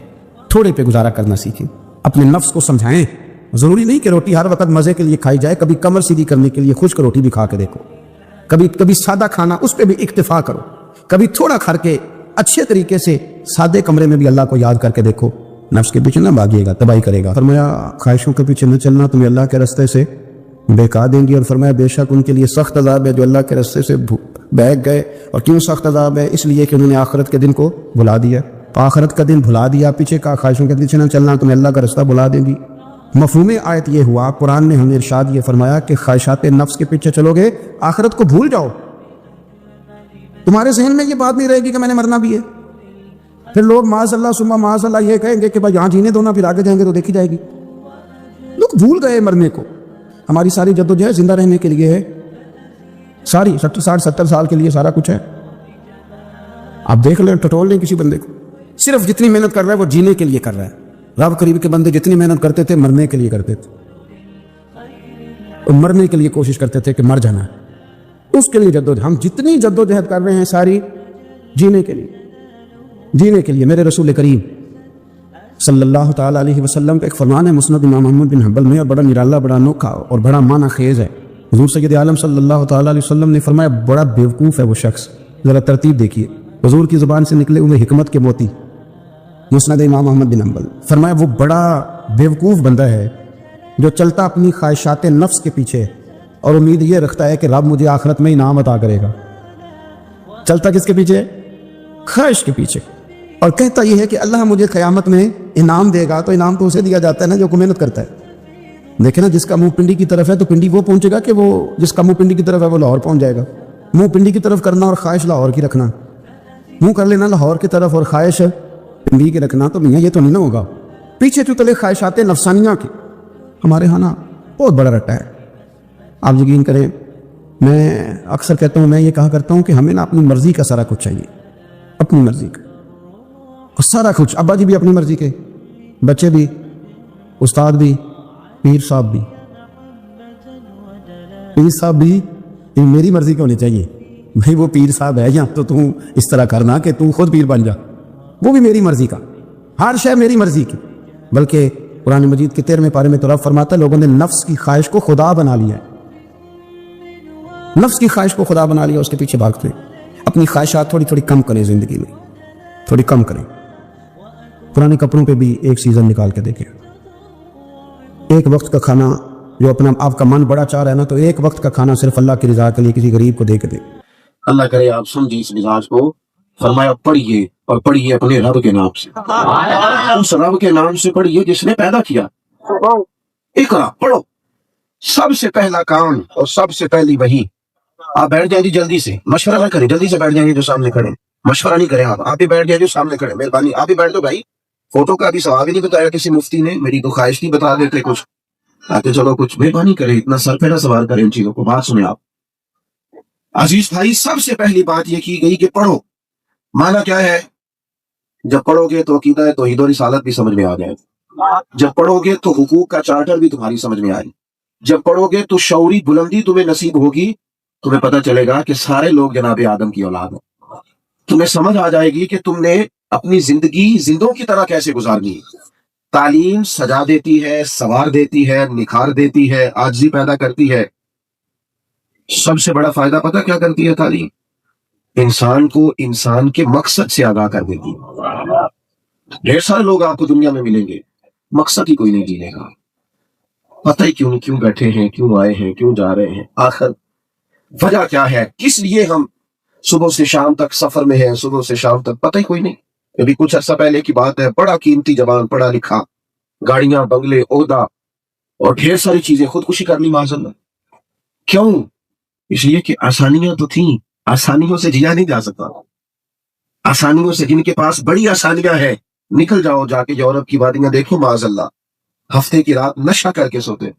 تھوڑے پہ گزارا کرنا سیکھیں, اپنے نفس کو سمجھائیں. ضروری نہیں کہ روٹی ہر وقت مزے کے لیے کھائی جائے, کبھی کمر سیدھی کرنے کے لیے خشک روٹی بھی کھا کے دیکھو, کبھی سادہ کھانا اس پہ بھی اکتفا کرو, کبھی تھوڑا کھا کے اچھے طریقے سے سادے کمرے میں بھی اللہ کو یاد کر کے دیکھو. نفس کے پیچھے نہ بھاگیے گا, تباہی کرے گا. فرمایا خواہشوں کے پیچھے نہ چلنا تمہیں اللہ کے راستے سے بہکا دیں گی, اور فرمایا بے شک ان کے لیے سخت عذاب ہے جو اللہ کے راستے سے بہک گئے. اور کیوں سخت عذاب ہے؟ اس لیے کہ انہوں نے آخرت کے دن کو بھلا دیا, آخرت کا دن بھلا دیا. پیچھے کا خواہشوں کے پیچھے نہ چلنا تمہیں اللہ کا راستہ بھلا دیں گی. مفہوم آیت یہ ہوا, قرآن نے ہمیں ارشاد یہ فرمایا کہ خواہشات نفس کے پیچھے چلو گے آخرت کو بھول جاؤ. تمہارے ذہن میں یہ بات نہیں رہے گی کہ میں نے مرنا بھی ہے. پھر لوگ معاذ اللہ ثم معاذ اللہ یہ کہیں گے کہ بھائی یہاں جینے دو نا, پھر آگے جائیں گے تو دیکھی جائے گی. لوگ بھول گئے مرنے کو. ہماری ساری جدوجہد زندہ رہنے کے لیے ہے, ساری 60-70 سال کے لیے سارا کچھ ہے. آپ دیکھ لیں, ٹٹول لیں کسی بندے کو, صرف جتنی محنت کر رہا ہے وہ جینے کے لیے کر رہا ہے. رب قریب کے بندے جتنی محنت کرتے تھے مرنے کے لیے کرتے تھے, اور مرنے کے لیے کوشش کرتے تھے کہ مر جانا ہے, اس کے لیے جدوجہد. ہم جتنی جدوجہد کر رہے ہیں ساری جینے کے لیے. میرے رسول کریم صلی اللہ تعالیٰ علیہ وسلم کا ایک فرمان ہے مسند امام احمد بن حنبل میں, اور بڑا نرالا, بڑا انوکھا اور بڑا معنی خیز ہے. حضور سید عالم صلی اللہ تعالیٰ علیہ وسلم نے فرمایا بڑا بیوقوف ہے وہ شخص، ذرا ترتیب دیکھیے، حضور کی زبان سے نکلے ہوئے حکمت کے موتی، مسند امام احمد بن حنبل، فرمایا وہ بڑا بیوقوف بندہ ہے جو چلتا اپنی خواہشات نفس کے پیچھے اور امید یہ رکھتا ہے کہ رب مجھے آخرت میں انعام عطا کرے گا۔ چلتا کس کے پیچھے؟ خواہش کے پیچھے، اور کہتا یہ ہے کہ اللہ مجھے قیامت میں انعام دے گا، تو انعام تو اسے دیا جاتا ہے نا جو کو محنت کرتا ہے۔ دیکھیں نا، جس کا منہ پنڈی کی طرف ہے تو پنڈی وہ پہنچے گا کہ وہ جس کا منہ پنڈی کی طرف ہے وہ لاہور پہنچ جائے گا۔ منہ پنڈی کی طرف کرنا اور خواہش لاہور کی رکھنا، منہ کر لینا لاہور کی طرف اور خواہش پنڈی کی رکھنا، تو میاں یہ تو نہیں نہ ہوگا۔ پیچھے تو تلے خواہشات نفسانیہ کی ہمارے ہاں نا بہت بڑا رٹا ہے۔ آپ یقین کریں، میں اکثر کہتا ہوں، میں یہ کہا کرتا ہوں کہ ہمیں نا اپنی مرضی کا سارا کچھ چاہیے، اپنی مرضی کا، اور سارا کچھ۔ ابا جی بھی اپنی مرضی کے، بچے بھی، استاد بھی، پیر صاحب بھی، پیر صاحب بھی میری مرضی کے ہونے چاہیے۔ بھائی وہ پیر صاحب ہے یا تو اس طرح کرنا کہ خود پیر بن جا، وہ بھی میری مرضی کا، ہر شے میری مرضی کی۔ بلکہ قرآن مجید کے 13ویں پارے میں تو رب فرماتا ہے لوگوں نے نفس کی خواہش کو خدا بنا لیا ہے، نفس کی خواہش کو خدا بنا لیا، اس کے پیچھے بھاگتے ہیں۔ اپنی خواہشات تھوڑی تھوڑی کم کریں، زندگی میں تھوڑی کم کریں۔ پرانے کپڑوں پہ بھی ایک سیزن نکال کے دیکھیں، ایک وقت کا کھانا جو اپنا آپ کا من بڑا چاہ رہا ہے نا، تو ایک وقت کا کھانا صرف اللہ کی رضا کے لیے کسی غریب کو دے کے دے۔ اللہ کرے آپ سمجھیں اس مزاج کو۔ فرمایا پڑھیے، اور پڑھیے اپنے رب کے نام سے، اس رب کے نام سے پڑھیے جس نے پیدا کیا۔ اقرا پڑھو، سب سے پہلا کام اور سب سے پہلی وحی۔ آپ بیٹھ جائیں جی جلدی سے، مشورہ نہ کریں، جلدی سے بیٹھ جائیں جو سامنے کھڑے، مشورہ نہیں کریں آپ بھی بیٹھ جائیں جو سامنے کھڑے، مہربانی آپ بھی بیٹھ دو بھائی۔ فوٹو کا بھی ثواب ہی نہیں بتایا کسی مفتی نے، میری تو خواہش نہیں بتا دیتے کچھ، آتے چلو کچھ مہربانی کریں، اتنا سر پہ نہ سوال کریں ان چیزوں کو۔ بات سنیں آپ عزیز بھائی، سب سے پہلی بات یہ کی گئی کہ پڑھو۔ معنی کیا ہے؟ جب پڑھو گے تو عقیدہ توحید و رسالت بھی سمجھ میں آ جائے، جب پڑھو گے تو حقوق کا چارٹر بھی تمہاری سمجھ میں آئے، جب پڑھو گے تو شعوری بلندی تمہیں نصیب ہوگی، تمہیں پتہ چلے گا کہ سارے لوگ جناب آدم کی اولاد ہیں، تمہیں سمجھ آ جائے گی کہ تم نے اپنی زندگی زندوں کی طرح کیسے گزارنی ہے۔ تعلیم سجا دیتی ہے، سنوار دیتی ہے، نکھار دیتی ہے، عاجزی پیدا کرتی ہے۔ سب سے بڑا فائدہ پتہ کیا کرتی ہے تعلیم؟ انسان کو انسان کے مقصد سے آگاہ کر دیتی ہے۔ ڈھیر سارے لوگ آپ کو دنیا میں ملیں گے، مقصد ہی کوئی نہیں جینے کا، پتہ ہی کیوں بیٹھے ہیں، کیوں آئے ہیں، کیوں جا رہے ہیں، آخر وجہ کیا ہے، کس لیے ہم صبح سے شام تک سفر میں ہیں، صبح سے شام تک پتہ ہی کوئی نہیں۔ ابھی کچھ عرصہ پہلے کی بات ہے، بڑا قیمتی جوان، پڑھا لکھا، گاڑیاں، بنگلے، عہدہ اور ڈھیر ساری چیزیں، خودکشی کر لی معاذ اللہ۔ کیوں؟ اس لیے کہ آسانیاں تو تھیں، آسانیوں سے جیا نہیں جا سکتا، آسانیوں سے جن کے پاس بڑی آسانیاں ہیں، نکل جاؤ، جا کے یورپ کی وادیاں دیکھو معاذ اللہ، ہفتے کی رات نشہ کر کے سوتے،